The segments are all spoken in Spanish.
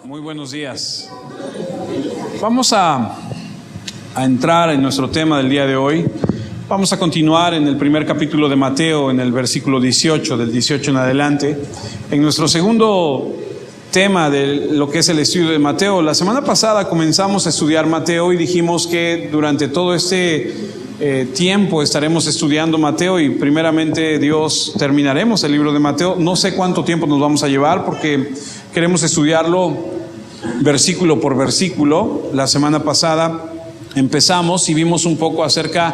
Muy buenos días. Vamos a entrar en nuestro tema del día de hoy. Vamos a continuar en el primer capítulo de Mateo, en el versículo 18, del 18 en adelante. En nuestro segundo tema de lo que es el estudio de Mateo, la semana pasada comenzamos a estudiar Mateo y dijimos que durante todo este tiempo estaremos estudiando Mateo y primeramente Dios terminaremos el libro de Mateo. No sé cuánto tiempo nos vamos a llevar porque queremos estudiarlo versículo por versículo. La semana pasada empezamos y vimos un poco acerca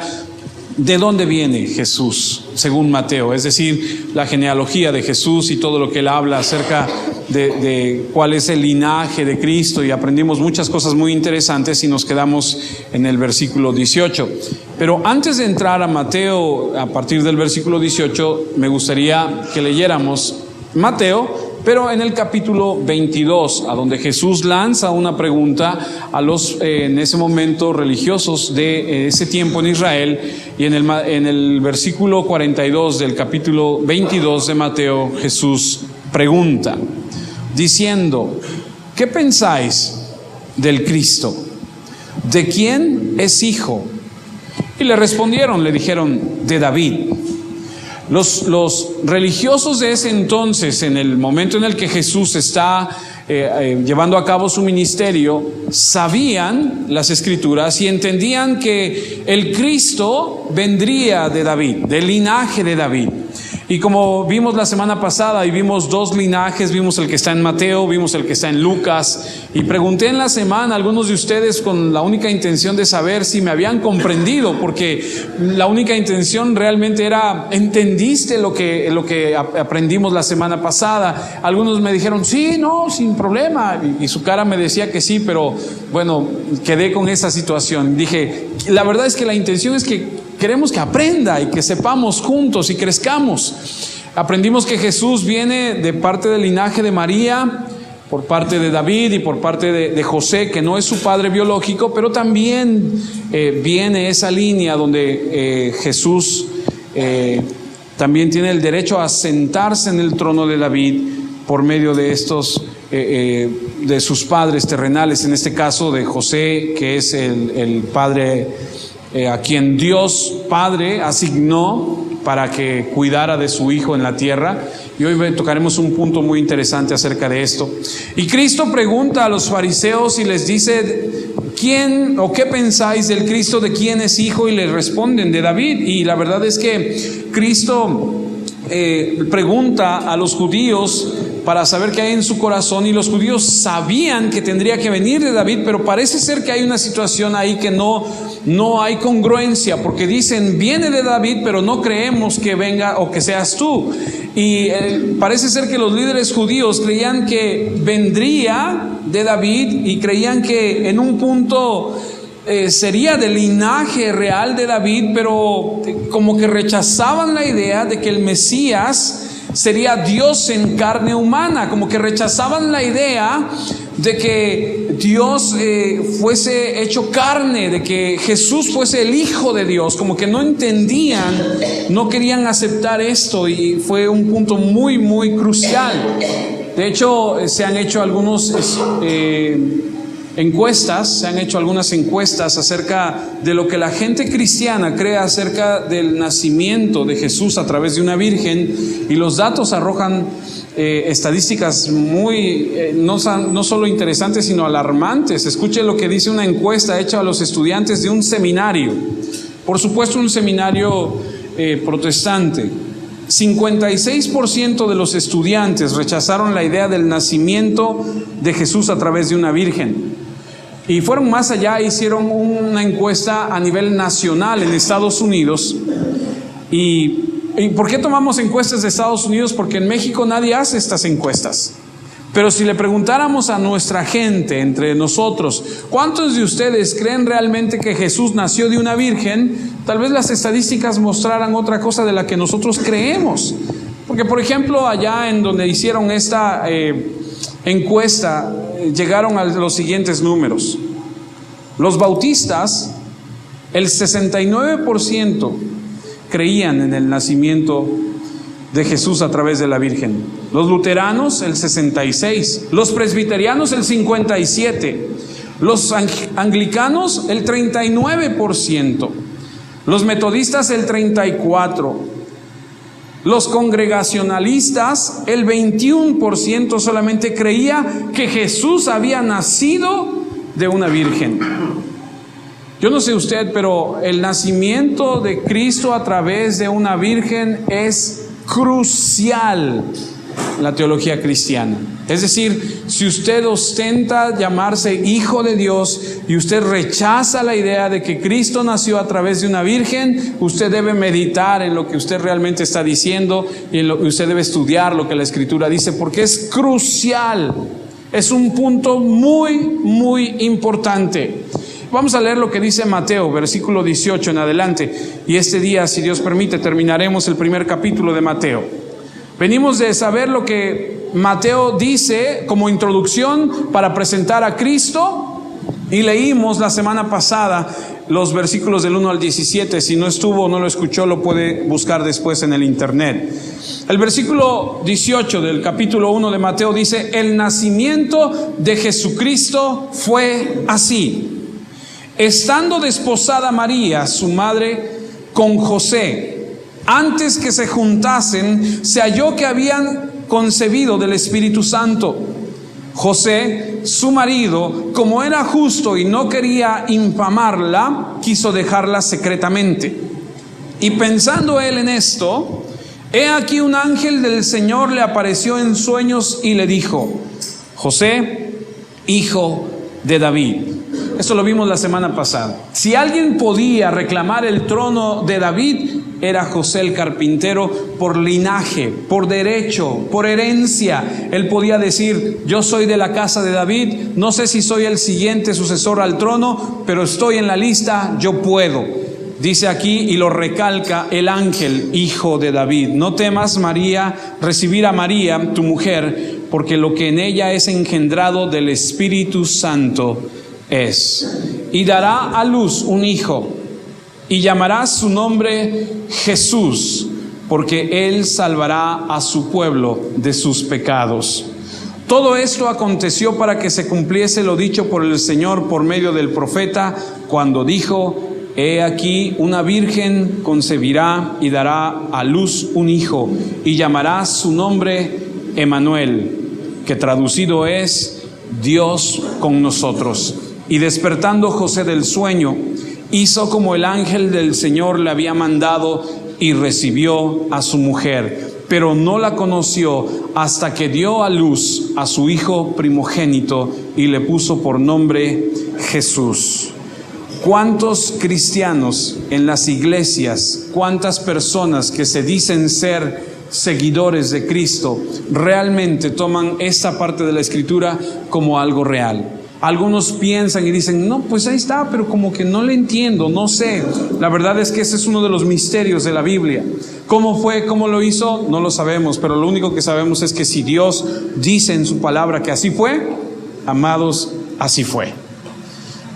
de dónde viene Jesús según Mateo, es decir, la genealogía de Jesús y todo lo que él habla acerca de cuál es el linaje de Cristo, y aprendimos muchas cosas muy interesantes y nos quedamos en el versículo 18. Pero antes de entrar a Mateo, a partir del versículo 18, me gustaría que leyéramos Mateo, pero en el capítulo 22, a donde Jesús lanza una pregunta a los en ese momento religiosos de ese tiempo en Israel, y en el versículo 42 del capítulo 22 de Mateo, Jesús pregunta, diciendo: ¿qué pensáis del Cristo? ¿De quién es hijo? Y le respondieron, le dijeron: de David. Los religiosos de ese entonces, en el momento en el que Jesús está llevando a cabo su ministerio, sabían las Escrituras y entendían que el Cristo vendría de David, del linaje de David. Y como vimos la semana pasada, y vimos dos linajes, vimos el que está en Mateo, vimos el que está en Lucas, y pregunté en la semana a algunos de ustedes con la única intención de saber si me habían comprendido, porque la única intención realmente era: ¿entendiste lo que aprendimos la semana pasada? Algunos me dijeron: sí, no, sin problema, y su cara me decía que sí, pero bueno, quedé con esa situación. Dije, la verdad es que la intención es que queremos que aprenda y que sepamos juntos y crezcamos. Aprendimos que Jesús viene de parte del linaje de María, por parte de David y por parte de José, que no es su padre biológico, pero también viene esa línea donde Jesús también tiene el derecho a sentarse en el trono de David por medio de estos de sus padres terrenales, en este caso de José, que es el padre a quien Dios Padre asignó para que cuidara de su hijo en la tierra. Y hoy tocaremos un punto muy interesante acerca de esto. Y Cristo pregunta a los fariseos y les dice: ¿quién o qué pensáis del Cristo? ¿De quién es hijo? Y le responden: de David. Y la verdad es que Cristo pregunta a los judíos para saber qué hay en su corazón, y los judíos sabían que tendría que venir de David, pero parece ser que hay una situación ahí que no hay congruencia, porque dicen: viene de David, pero no creemos que venga o que seas tú. Y parece ser que los líderes judíos creían que vendría de David y creían que en un punto sería del linaje real de David, pero como que rechazaban la idea de que el Mesías sería Dios en carne humana, como que rechazaban la idea de que Dios fuese hecho carne, de que Jesús fuese el Hijo de Dios, como que no entendían, no querían aceptar esto, y fue un punto muy, muy crucial. De hecho, se han hecho algunas encuestas acerca de lo que la gente cristiana cree acerca del nacimiento de Jesús a través de una virgen, y los datos arrojan estadísticas muy no solo interesantes sino alarmantes. Escuche lo que dice una encuesta hecha a los estudiantes de un seminario, por supuesto un seminario protestante. 56% de los estudiantes rechazaron la idea del nacimiento de Jesús a través de una virgen. Y fueron más allá, hicieron una encuesta a nivel nacional en Estados Unidos. ¿Y por qué tomamos encuestas de Estados Unidos? Porque en México nadie hace estas encuestas. Pero si le preguntáramos a nuestra gente, entre nosotros, ¿cuántos de ustedes creen realmente que Jesús nació de una virgen? Tal vez las estadísticas mostraran otra cosa de la que nosotros creemos. Porque, por ejemplo, allá en donde hicieron esta encuesta, llegaron a los siguientes números. Los bautistas, el 69% creían en el nacimiento de Jesús a través de la Virgen. Los luteranos el 66%, los presbiterianos el 57%, los anglicanos el 39%, los metodistas el 34%, los congregacionalistas el 21% solamente creía que Jesús había nacido de una virgen. Yo no sé usted, pero el nacimiento de Cristo a través de una virgen es crucial en la teología cristiana. Es decir, si usted ostenta llamarse hijo de Dios y usted rechaza la idea de que Cristo nació a través de una virgen, usted debe meditar en lo que usted realmente está diciendo y usted debe estudiar lo que la Escritura dice, porque es crucial. Es un punto muy importante. Vamos a leer lo que dice Mateo, versículo 18 en adelante. Y este día, si Dios permite, terminaremos el primer capítulo de Mateo. Venimos de saber lo que Mateo dice como introducción para presentar a Cristo. Y leímos la semana pasada los versículos del 1 al 17. Si no estuvo o no lo escuchó, lo puede buscar después en el internet. El versículo 18 del capítulo 1 de Mateo dice: el nacimiento de Jesucristo fue así. Estando desposada María, su madre, con José, antes que se juntasen, se halló que habían concebido del Espíritu Santo. José, su marido, como era justo y no quería infamarla, quiso dejarla secretamente. Y pensando él en esto, he aquí un ángel del Señor le apareció en sueños y le dijo: José, hijo de David. Esto lo vimos la semana pasada. Si alguien podía reclamar el trono de David, era José el carpintero por linaje, por derecho, por herencia. Él podía decir: yo soy de la casa de David, no sé si soy el siguiente sucesor al trono, pero estoy en la lista, yo puedo. Dice aquí, y lo recalca el ángel: hijo de David. No temas, María, recibir a María, tu mujer, porque lo que en ella es engendrado del Espíritu Santo es. Y dará a luz un hijo, y llamarás su nombre Jesús, porque él salvará a su pueblo de sus pecados. Todo esto aconteció para que se cumpliese lo dicho por el Señor por medio del profeta, cuando dijo: he aquí una virgen concebirá y dará a luz un hijo, y llamará su nombre Emmanuel, que traducido es Dios con nosotros. Y despertando José del sueño, hizo como el ángel del Señor le había mandado y recibió a su mujer, pero no la conoció hasta que dio a luz a su hijo primogénito y le puso por nombre Jesús. ¿Cuántos cristianos en las iglesias, cuántas personas que se dicen ser seguidores de Cristo realmente toman esta parte de la Escritura como algo real? Algunos piensan y dicen: no, pues ahí está, pero como que no le entiendo, no sé. La verdad es que ese es uno de los misterios de la Biblia. ¿Cómo fue? ¿Cómo lo hizo? No lo sabemos, pero lo único que sabemos es que si Dios dice en su palabra que así fue, amados, así fue.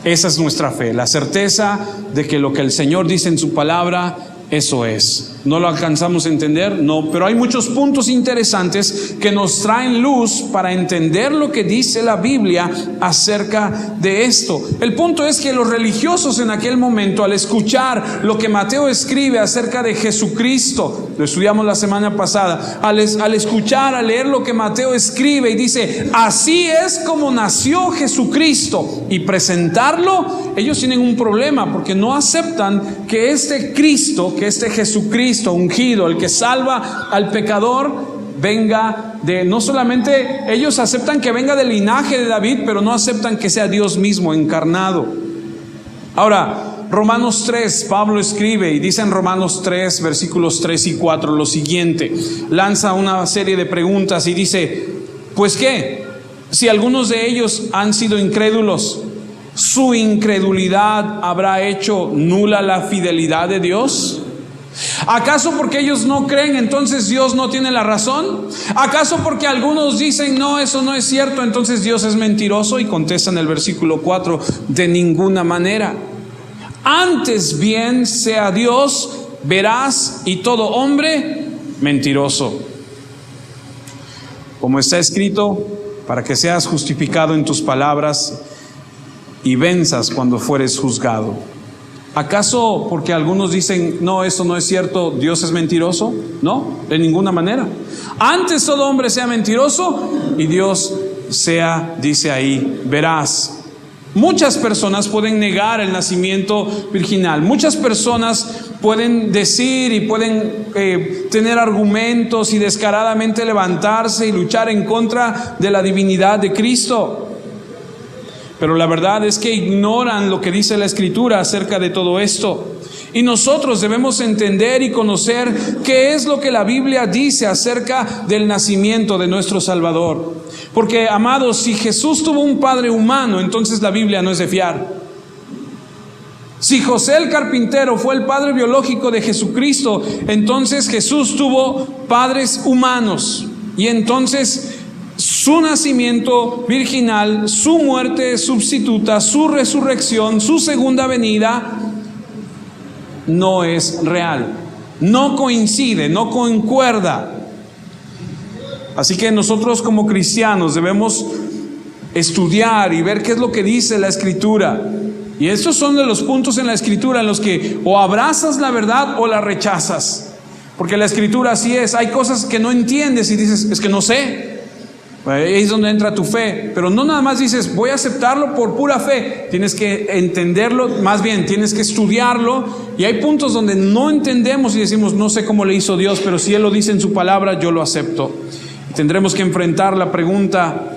Esa es nuestra fe, la certeza de que lo que el Señor dice en su palabra, eso es. ¿No lo alcanzamos a entender? No, pero hay muchos puntos interesantes que nos traen luz para entender lo que dice la Biblia acerca de esto. El punto es que los religiosos en aquel momento, al escuchar lo que Mateo escribe acerca de Jesucristo, lo estudiamos la semana pasada, al escuchar, al leer lo que Mateo escribe y dice: así es como nació Jesucristo, y presentarlo, ellos tienen un problema porque no aceptan que este Cristo, que este Jesucristo ungido, el que salva al pecador, venga de, no solamente ellos aceptan que venga del linaje de David, pero no aceptan que sea Dios mismo encarnado. Ahora, Romanos 3, Pablo escribe y dice en Romanos 3, versículos 3 y 4 lo siguiente. Lanza una serie de preguntas y dice: pues qué, si algunos de ellos han sido incrédulos, ¿su incredulidad habrá hecho nula la fidelidad de Dios? ¿Acaso porque ellos no creen, entonces Dios no tiene la razón? ¿Acaso porque algunos dicen: no, eso no es cierto, entonces Dios es mentiroso? Y contesta en el versículo 4: de ninguna manera. Antes bien sea Dios veraz y todo hombre mentiroso. Como está escrito, para que seas justificado en tus palabras y venzas cuando fueres juzgado. ¿Acaso porque algunos dicen, no, eso no es cierto, Dios es mentiroso? No, de ninguna manera. Antes todo hombre sea mentiroso y Dios sea, dice ahí, veraz. Muchas personas pueden negar el nacimiento virginal. Muchas personas pueden decir y pueden tener argumentos y descaradamente levantarse y luchar en contra de la divinidad de Cristo. Pero la verdad es que ignoran lo que dice la Escritura acerca de todo esto. Y nosotros debemos entender y conocer qué es lo que la Biblia dice acerca del nacimiento de nuestro Salvador. Porque, amados, si Jesús tuvo un padre humano, entonces la Biblia no es de fiar. Si José el carpintero fue el padre biológico de Jesucristo, entonces Jesús tuvo padres humanos. Y entonces su nacimiento virginal, su muerte sustituta, su resurrección, su segunda venida, no es real, no coincide, no concuerda. Así que nosotros como cristianos debemos estudiar y ver qué es lo que dice la Escritura. Y estos son de los puntos en la Escritura en los que o abrazas la verdad o la rechazas. Porque la Escritura así es, hay cosas que no entiendes y dices, es que no sé. Ahí es donde entra tu fe, pero no nada más dices voy a aceptarlo por pura fe, tienes que entenderlo, más bien tienes que estudiarlo, y hay puntos donde no entendemos y decimos no sé cómo le hizo Dios, pero si Él lo dice en su palabra yo lo acepto. Y tendremos que enfrentar la pregunta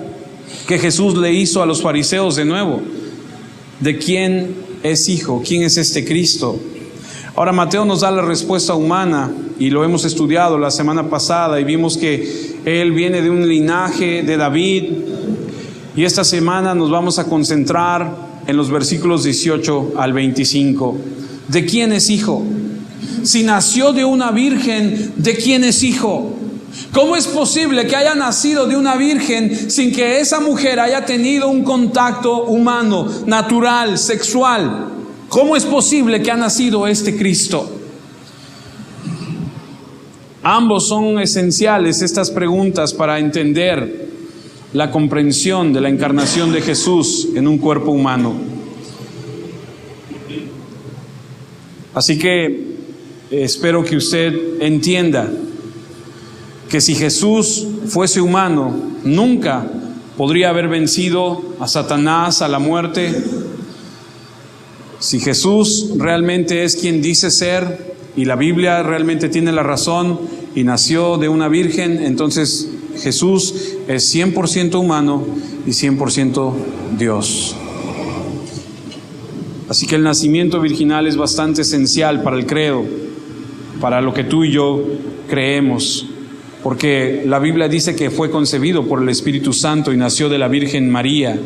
que Jesús le hizo a los fariseos de nuevo: ¿de quién es hijo? ¿Quién es este Cristo? Ahora Mateo nos da la respuesta humana y lo hemos estudiado la semana pasada y vimos que Él viene de un linaje de David, y esta semana nos vamos a concentrar en los versículos 18 al 25. ¿De quién es hijo? Si nació de una virgen, ¿de quién es hijo? ¿Cómo es posible que haya nacido de una virgen sin que esa mujer haya tenido un contacto humano, natural, sexual? ¿Cómo es posible que ha nacido este Cristo? Ambos son esenciales, estas preguntas, para entender la comprensión de la encarnación de Jesús en un cuerpo humano. Así que espero que usted entienda que si Jesús fuese humano, nunca podría haber vencido a Satanás, a la muerte. Si Jesús realmente es quien dice ser, y la Biblia realmente tiene la razón, y nació de una virgen, entonces Jesús es 100% humano y 100% Dios. Así que el nacimiento virginal es bastante esencial para el credo, para lo que tú y yo creemos, porque la Biblia dice que fue concebido por el Espíritu Santo y nació de la Virgen María.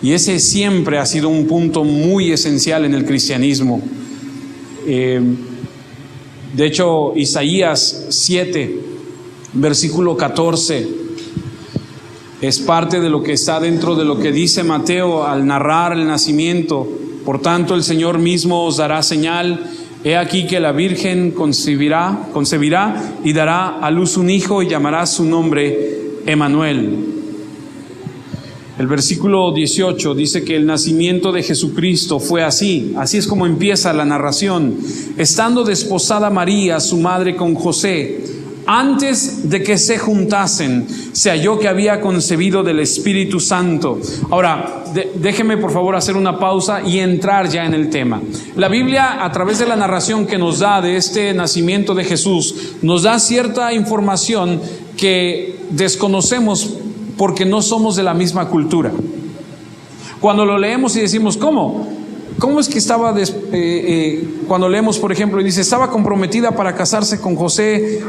Y ese siempre ha sido un punto muy esencial en el cristianismo. De hecho, Isaías 7, versículo 14, es parte de lo que está dentro de lo que dice Mateo al narrar el nacimiento. Por tanto, el Señor mismo os dará señal. He aquí que la Virgen concebirá y dará a luz un hijo y llamará su nombre Emmanuel. El versículo 18 dice que el nacimiento de Jesucristo fue así. Así es como empieza la narración. Estando desposada María, su madre, con José, antes de que se juntasen, se halló que había concebido del Espíritu Santo. Ahora, déjeme por favor hacer una pausa y entrar ya en el tema. La Biblia, a través de la narración que nos da de este nacimiento de Jesús, nos da cierta información que desconocemos porque no somos de la misma cultura. Cuando lo leemos y decimos, ¿cómo es que estaba, cuando leemos por ejemplo y dice, estaba comprometida para casarse con José,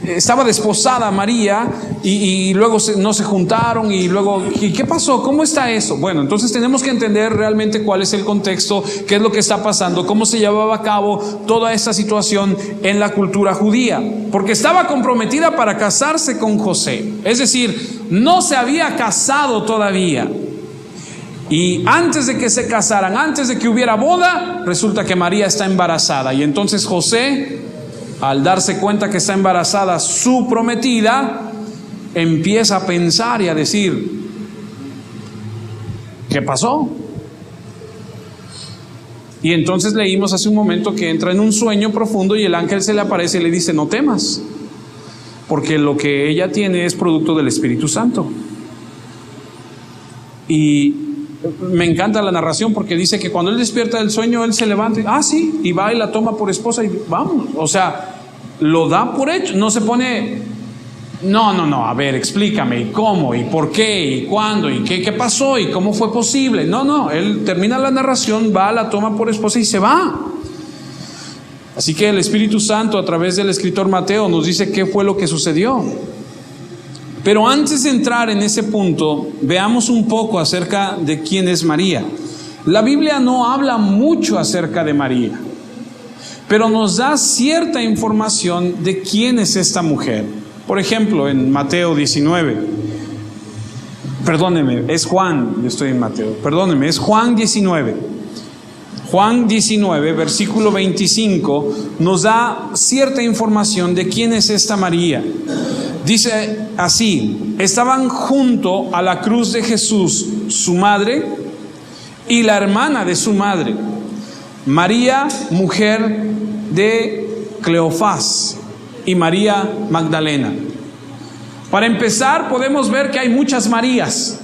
estaba desposada María y luego no se juntaron y luego, ¿y qué pasó? ¿Cómo está eso? Bueno, entonces tenemos que entender realmente cuál es el contexto, qué es lo que está pasando, cómo se llevaba a cabo toda esta situación en la cultura judía. Porque estaba comprometida para casarse con José, es decir, no se había casado todavía. Y antes de que se casaran, antes de que hubiera boda, resulta que María está embarazada. Y entonces José al darse cuenta que está embarazada su prometida, empieza a pensar y a decir, ¿qué pasó? Y entonces leímos hace un momento que entra en un sueño profundo y el ángel se le aparece y le dice, no temas, porque lo que ella tiene es producto del Espíritu Santo. Y me encanta la narración porque dice que cuando él despierta del sueño, él se levanta y, sí, y va y la toma por esposa y vamos. O sea, lo da por hecho, no se pone, no, a ver, explícame, ¿y cómo? ¿Y por qué? ¿Y cuándo? ¿Y qué pasó? ¿Y cómo fue posible? No, él termina la narración, va, la toma por esposa y se va. Así que el Espíritu Santo, a través del escritor Mateo, nos dice qué fue lo que sucedió. Pero antes de entrar en ese punto, veamos un poco acerca de quién es María. La Biblia no habla mucho acerca de María, pero nos da cierta información de quién es esta mujer. Por ejemplo, en Mateo 19, perdóneme, es Juan, yo estoy en Mateo, perdóneme, es Juan 19. Juan 19, versículo 25, nos da cierta información de quién es esta María. Dice así, estaban junto a la cruz de Jesús su madre y la hermana de su madre, María, mujer de Cleofás, y María Magdalena. Para empezar, podemos ver que hay muchas Marías.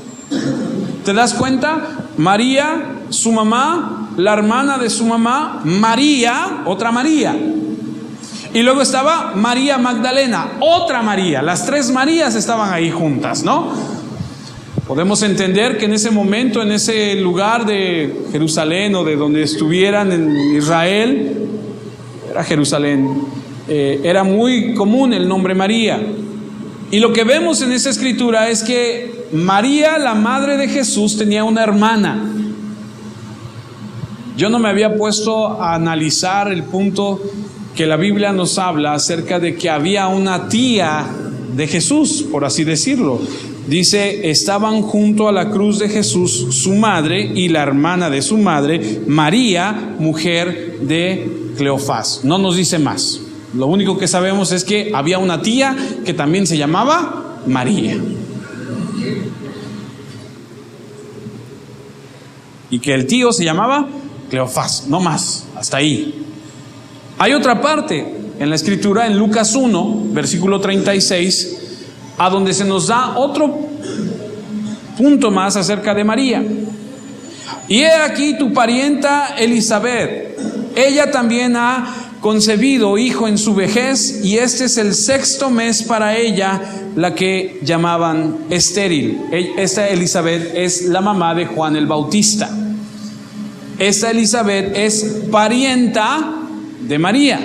¿Te das cuenta? María, su mamá, la hermana de su mamá, María, otra María. Y luego estaba María Magdalena, otra María. Las tres Marías estaban ahí juntas, ¿no? Podemos entender que en ese momento, en ese lugar de Jerusalén o de donde estuvieran en Israel, era Jerusalén, era muy común el nombre María. Y lo que vemos en esa escritura es que María, la madre de Jesús, tenía una hermana. Yo no me había puesto a analizar el punto que la Biblia nos habla acerca de que había una tía de Jesús, por así decirlo. Dice, estaban junto a la cruz de Jesús su madre y la hermana de su madre, María, mujer de Cleofás. No nos dice más. Lo único que sabemos es que había una tía que también se llamaba María. Y que el tío se llamaba Cleofás, no más, hasta ahí. Hay otra parte en la escritura, en Lucas 1, versículo 36, a donde se nos da otro punto más acerca de María. Y he aquí tu parienta Elizabeth, ella también ha concebido hijo en su vejez, y este es el 6º mes para ella, la que llamaban estéril. Esta Elizabeth es la mamá de Juan el Bautista. Esta Elizabeth es parienta de María.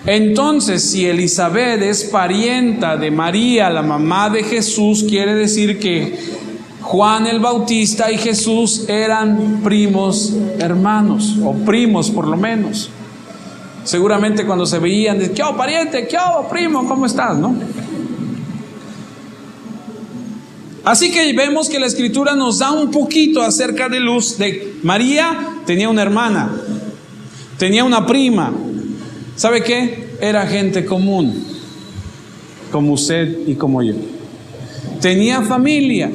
Entonces, si Elizabeth es parienta de María, la mamá de Jesús, quiere decir que Juan el Bautista y Jesús eran primos hermanos, o primos por lo menos. Seguramente cuando se veían, de ¿qué hago, pariente? ¿Qué hago, primo? ¿Cómo estás? ¿No? Así que vemos que la escritura nos da un poquito acerca de luz de María. Tenía una hermana, tenía una prima. ¿Sabe qué? Era gente común, como usted y como yo. Tenía familia.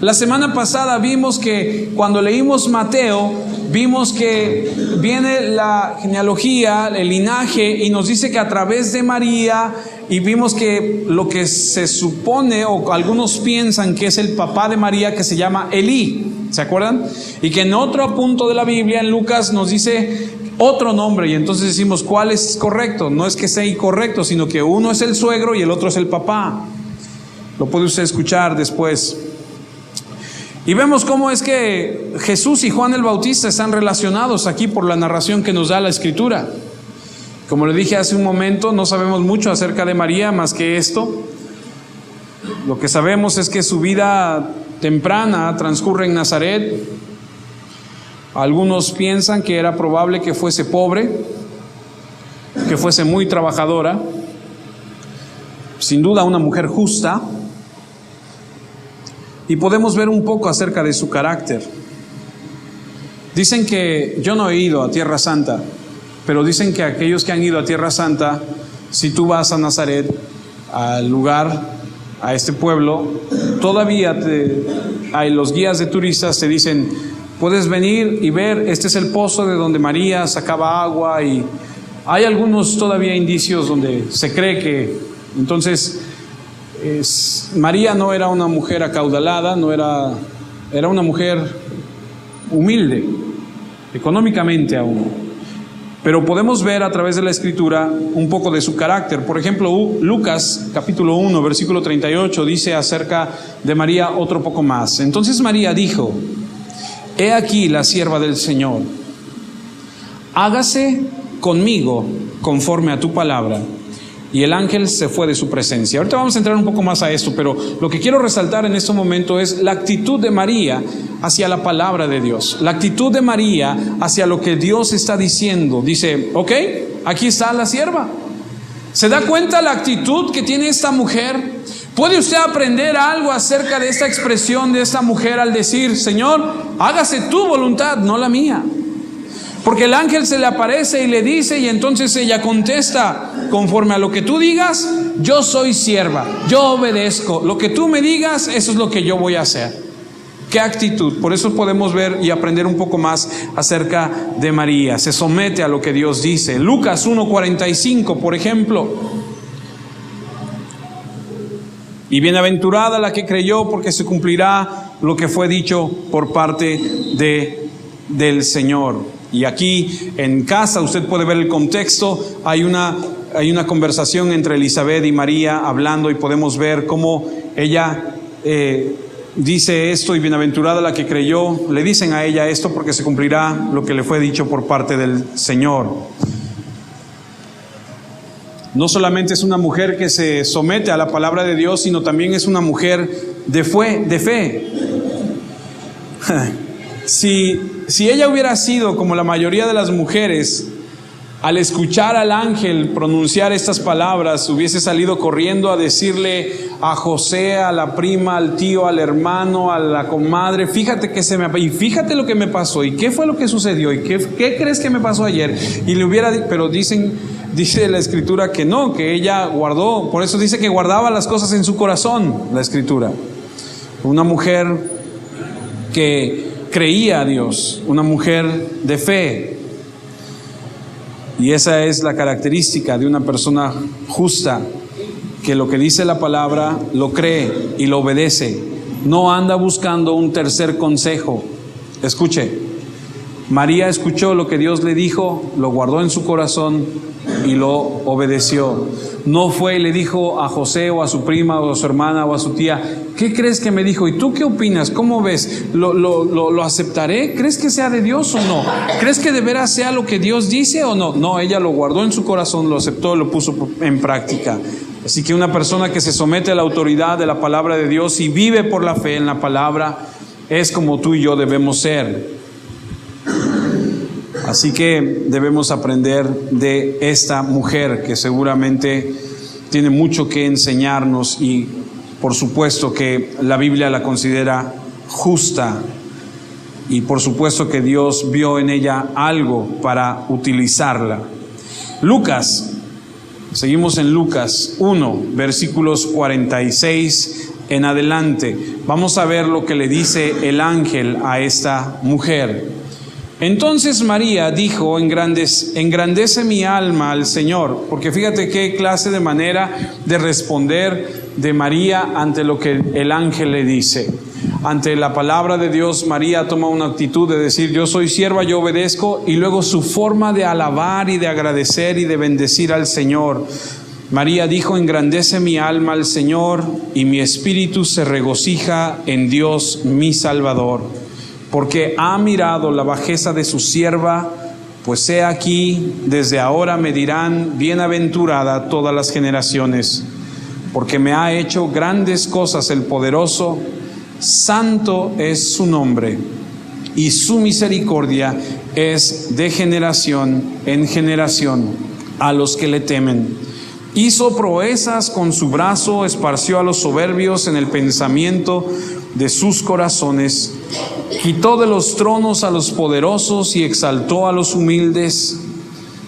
La semana pasada vimos que cuando leímos Mateo, vimos que viene la genealogía, el linaje, y nos dice que a través de María, y vimos que lo que se supone, o algunos piensan que es el papá de María, que se llama Elí, ¿se acuerdan? Y que en otro punto de la Biblia, en Lucas, nos dice otro nombre, y entonces decimos, ¿cuál es correcto? No es que sea incorrecto, sino que uno es el suegro y el otro es el papá. Lo puede usted escuchar después. Y vemos cómo es que Jesús y Juan el Bautista están relacionados aquí por la narración que nos da la escritura. Como le dije hace un momento, no sabemos mucho acerca de María más que esto. Lo que sabemos es que su vida temprana transcurre en Nazaret. Algunos piensan que era probable que fuese pobre, que fuese muy trabajadora, sin duda una mujer justa. Y podemos ver un poco acerca de su carácter. Dicen que, yo no he ido a Tierra Santa, pero dicen que aquellos que han ido a Tierra Santa, si tú vas a Nazaret, al lugar, a este pueblo, todavía hay los guías de turistas te dicen, puedes venir y ver, este es el pozo de donde María sacaba agua, y hay algunos todavía indicios donde se cree que, entonces, María no era una mujer acaudalada, era una mujer humilde, económicamente aún. Pero podemos ver a través de la Escritura un poco de su carácter. Por ejemplo, Lucas capítulo 1, versículo 38 dice acerca de María otro poco más. Entonces María dijo, he aquí la sierva del Señor, hágase conmigo conforme a tu palabra. Y el ángel se fue de su presencia. Ahorita vamos a entrar un poco más a esto, pero lo que quiero resaltar en este momento es la actitud de María hacia la palabra de Dios. La actitud de María hacia lo que Dios está diciendo. Dice, ok, aquí está la sierva. ¿Se da cuenta la actitud que tiene esta mujer? ¿Puede usted aprender algo acerca de esta expresión de esta mujer al decir, Señor, hágase tu voluntad, no la mía? Porque el ángel se le aparece y le dice, y entonces ella contesta, conforme a lo que tú digas, yo soy sierva, yo obedezco, lo que tú me digas, eso es lo que yo voy a hacer. ¿Qué actitud? Por eso podemos ver y aprender un poco más acerca de María. Se somete a lo que Dios dice. Lucas 1:45, por ejemplo. Y bienaventurada la que creyó, porque se cumplirá lo que fue dicho por parte del Señor. Y aquí en casa usted puede ver el contexto. Hay una conversación entre Elizabeth y María hablando, y podemos ver cómo ella dice esto, y bienaventurada la que creyó. Le dicen a ella esto porque se cumplirá lo que le fue dicho por parte del Señor. No solamente es una mujer que se somete a la palabra de Dios, sino también es una mujer de fe. Si ella hubiera sido como la mayoría de las mujeres, al escuchar al ángel pronunciar estas palabras, hubiese salido corriendo a decirle a José, a la prima, al tío, al hermano, a la comadre, fíjate fíjate lo que me pasó, y qué fue lo que sucedió, y qué crees que me pasó ayer. Y le hubiera, pero dice la Escritura que no, que ella guardó, por eso dice que guardaba las cosas en su corazón, la Escritura. Una mujer que creía a Dios, una mujer de fe. Y esa es la característica de una persona justa, que lo que dice la palabra lo cree y lo obedece. No anda buscando un tercer consejo. Escuche, María escuchó lo que Dios le dijo, lo guardó en su corazón y lo obedeció. No fue y le dijo a José o a su prima o a su hermana o a su tía, ¿qué crees que me dijo? ¿Y tú qué opinas? ¿Cómo ves? ¿Lo aceptaré? ¿Crees que sea de Dios o no? ¿Crees que de veras sea lo que Dios dice o no? No, ella lo guardó en su corazón, lo aceptó y lo puso en práctica. Así que una persona que se somete a la autoridad de la palabra de Dios y vive por la fe en la palabra, es como tú y yo debemos ser. Así que debemos aprender de esta mujer que seguramente tiene mucho que enseñarnos, y por supuesto que la Biblia la considera justa, y por supuesto que Dios vio en ella algo para utilizarla. Seguimos en Lucas 1, versículos 46 en adelante. Vamos a ver lo que le dice el ángel a esta mujer. Entonces María dijo, engrandece mi alma al Señor, porque fíjate qué clase de manera de responder de María ante lo que el ángel le dice. Ante la palabra de Dios, María toma una actitud de decir, yo soy sierva, yo obedezco, y luego su forma de alabar y de agradecer y de bendecir al Señor. María dijo, engrandece mi alma al Señor, y mi espíritu se regocija en Dios mi Salvador, porque ha mirado la bajeza de su sierva, pues he aquí, desde ahora me dirán, bienaventurada todas las generaciones, porque me ha hecho grandes cosas el poderoso, santo es su nombre, y su misericordia es de generación en generación a los que le temen. Hizo proezas con su brazo, esparció a los soberbios en el pensamiento de sus corazones. Quitó de los tronos a los poderosos y exaltó a los humildes.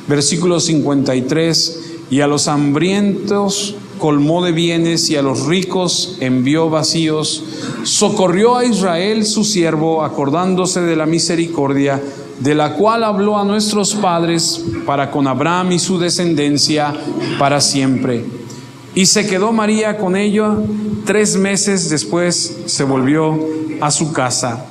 Versículo 53, y a los hambrientos colmó de bienes y a los ricos envió vacíos. Socorrió a Israel su siervo, acordándose de la misericordia, de la cual habló a nuestros padres para con Abraham y su descendencia para siempre. Y se quedó María con ello 3 meses, después se volvió a su casa.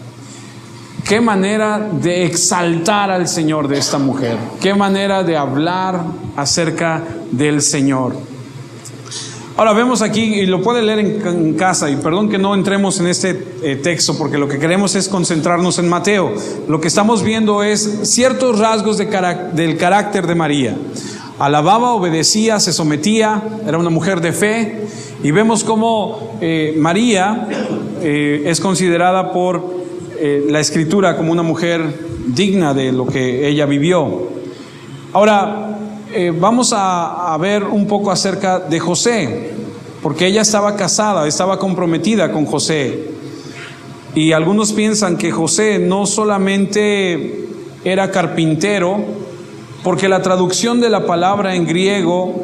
Qué manera de exaltar al Señor de esta mujer. Qué manera de hablar acerca del Señor. Ahora vemos aquí, y lo puede leer en casa, y perdón que no entremos en este texto, porque lo que queremos es concentrarnos en Mateo. Lo que estamos viendo es ciertos rasgos del carácter de María. Alababa, obedecía, se sometía, era una mujer de fe, y vemos cómo María es considerada por la Escritura como una mujer digna de lo que ella vivió. Ahora, vamos a ver un poco acerca de José, porque ella estaba casada, estaba comprometida con José. Y algunos piensan que José no solamente era carpintero, porque la traducción de la palabra en griego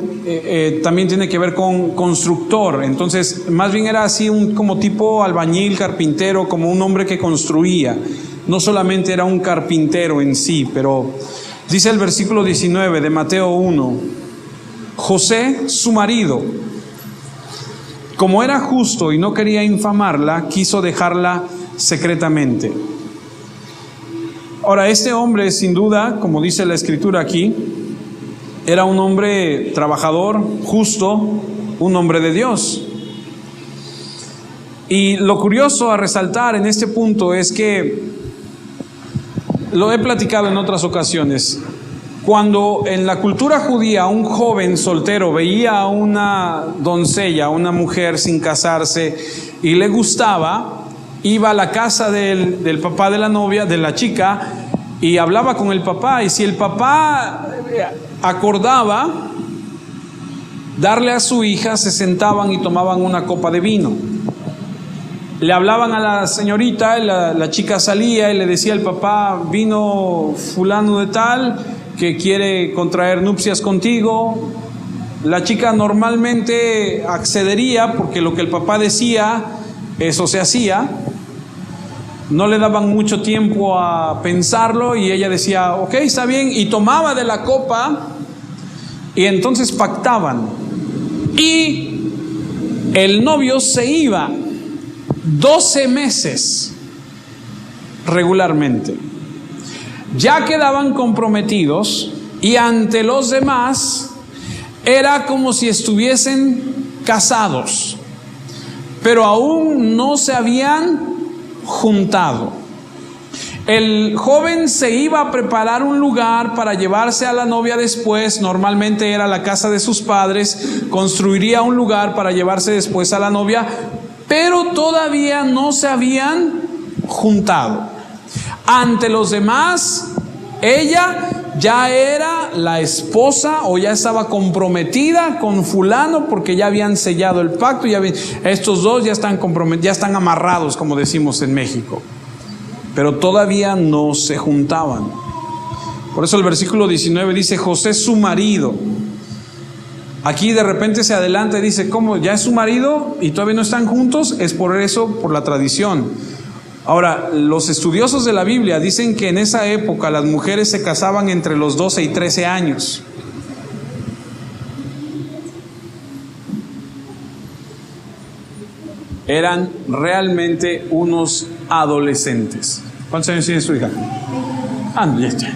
también tiene que ver con constructor. Entonces, más bien era así como tipo albañil, carpintero, como un hombre que construía. No solamente era un carpintero en sí, pero dice el versículo 19 de Mateo 1, José, su marido, como era justo y no quería infamarla, quiso dejarla secretamente. Ahora, este hombre, sin duda, como dice la Escritura aquí, era un hombre trabajador, justo, un hombre de Dios. Y lo curioso a resaltar en este punto es que, lo he platicado en otras ocasiones, cuando en la cultura judía un joven soltero veía a una doncella, una mujer sin casarse, y le gustaba, iba a la casa del papá de la novia, de la chica, y hablaba con el papá, y si el papá acordaba darle a su hija, se sentaban y tomaban una copa de vino. Le hablaban a la señorita, la chica salía y le decía al papá, vino fulano de tal que quiere contraer nupcias contigo. La chica normalmente accedería porque lo que el papá decía, eso se hacía. No le daban mucho tiempo a pensarlo y ella decía, ok, está bien, y tomaba de la copa y entonces pactaban. Y el novio se iba 12 meses regularmente. Ya quedaban comprometidos y ante los demás era como si estuviesen casados, pero aún no se habían juntado. El joven se iba a preparar un lugar para llevarse a la novia después. Normalmente era la casa de sus padres. Construiría un lugar para llevarse después a la novia, pero todavía no se habían juntado. Ante los demás, ella ya era la esposa o ya estaba comprometida con fulano porque ya habían sellado el pacto. Estos dos ya están comprometidos, ya están amarrados, como decimos en México. Pero todavía no se juntaban. Por eso el versículo 19 dice, José su marido. Aquí de repente se adelanta y dice, ¿cómo? ¿Ya es su marido y todavía no están juntos? Es por eso, por la tradición. Ahora, los estudiosos de la Biblia dicen que en esa época las mujeres se casaban entre los 12 y 13 años. Eran realmente unos adolescentes. ¿Cuántos años tiene su hija? Ya está.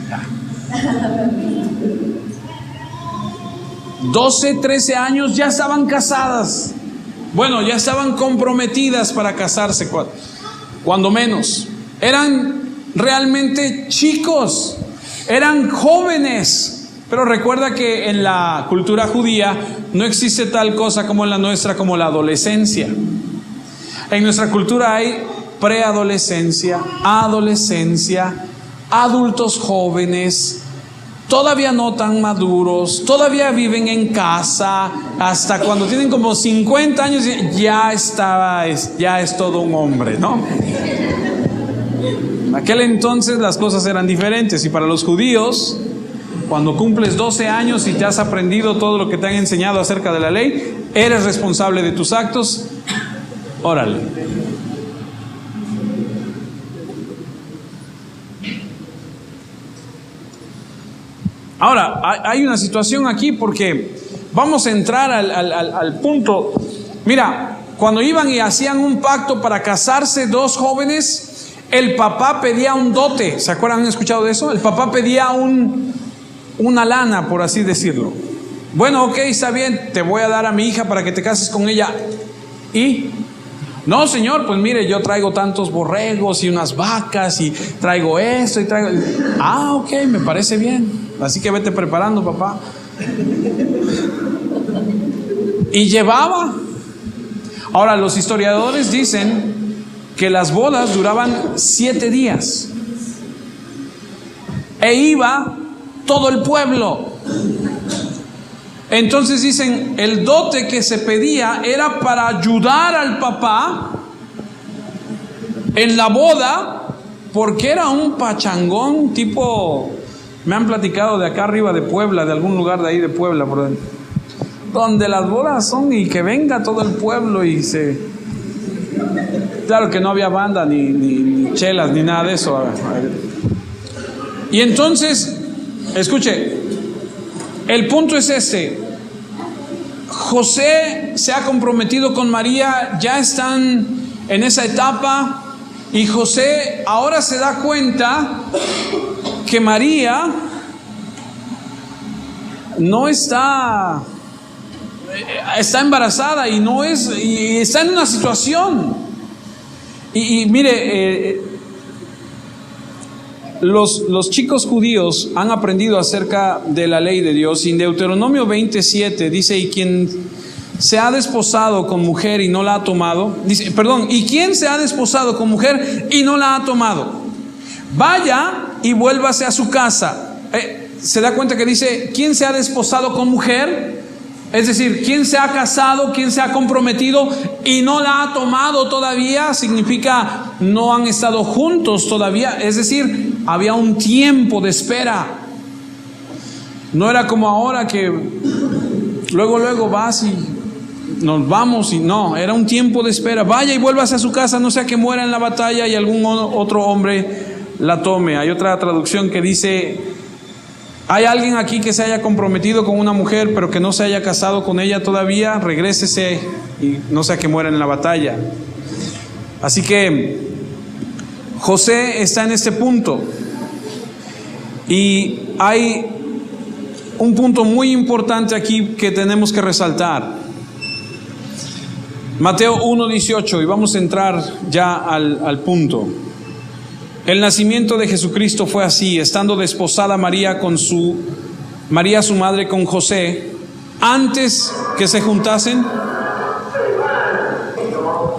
12, 13 años ya estaban casadas. Bueno, ya estaban comprometidas para casarse, cuando menos. Eran realmente chicos, eran jóvenes. Pero recuerda que en la cultura judía no existe tal cosa como en la nuestra, como la adolescencia. En nuestra cultura hay preadolescencia, adolescencia, adultos jóvenes, todavía no tan maduros, todavía viven en casa, hasta cuando tienen como 50 años ya es todo un hombre, ¿no? En aquel entonces las cosas eran diferentes y para los judíos Cuando cumples 12 años y te has aprendido todo lo que te han enseñado acerca de la ley, eres responsable de tus actos, órale. Ahora, hay una situación aquí porque vamos a entrar al punto. Mira, cuando iban y hacían un pacto para casarse dos jóvenes, el papá pedía un dote. ¿Se acuerdan? ¿Han escuchado de eso? El papá pedía una lana, por así decirlo. Bueno, ok, está bien, te voy a dar a mi hija para que te cases con ella. ¿Y? No, señor, pues mire, yo traigo tantos borregos y unas vacas y traigo esto y traigo... Ah, ok, me parece bien. Así que vete preparando, papá. Y llevaba. Ahora, los historiadores dicen que las bodas duraban 7 días. E iba todo el pueblo. Entonces dicen, el dote que se pedía era para ayudar al papá en la boda, porque era un pachangón tipo, me han platicado de acá arriba de Puebla, de algún lugar de ahí de Puebla, por ahí, donde las bodas son y que venga todo el pueblo y se... Claro que no había banda, ni chelas, ni nada de eso. Y entonces, escuche, el punto es este. José se ha comprometido con María, ya están en esa etapa, y José ahora se da cuenta que María no está embarazada y está en una situación. Y mire, los chicos judíos han aprendido acerca de la ley de Dios. En Deuteronomio 27 dice, y quien se ha desposado con mujer y no la ha tomado, dice, perdón, y quien se ha desposado con mujer y no la ha tomado, vaya y vuélvase a su casa. ¿Se da cuenta que dice, quien se ha desposado con mujer? Es decir, quien se ha casado, quien se ha comprometido y no la ha tomado todavía, significa no han estado juntos todavía. Es decir, había un tiempo de espera. No era como ahora que luego vas y nos vamos, y no, era un tiempo de espera. Vaya y vuélvase a su casa, no sea que muera en la batalla y algún otro hombre la tome. Hay otra traducción que dice, hay alguien aquí que se haya comprometido con una mujer pero que no se haya casado con ella todavía, regrésese y no sea que muera en la batalla. Así que José está en este punto, y hay un punto muy importante aquí que tenemos que resaltar. Mateo 1:18, y vamos a entrar ya al punto. El nacimiento de Jesucristo fue así: estando desposada María su madre con José, antes que se juntasen.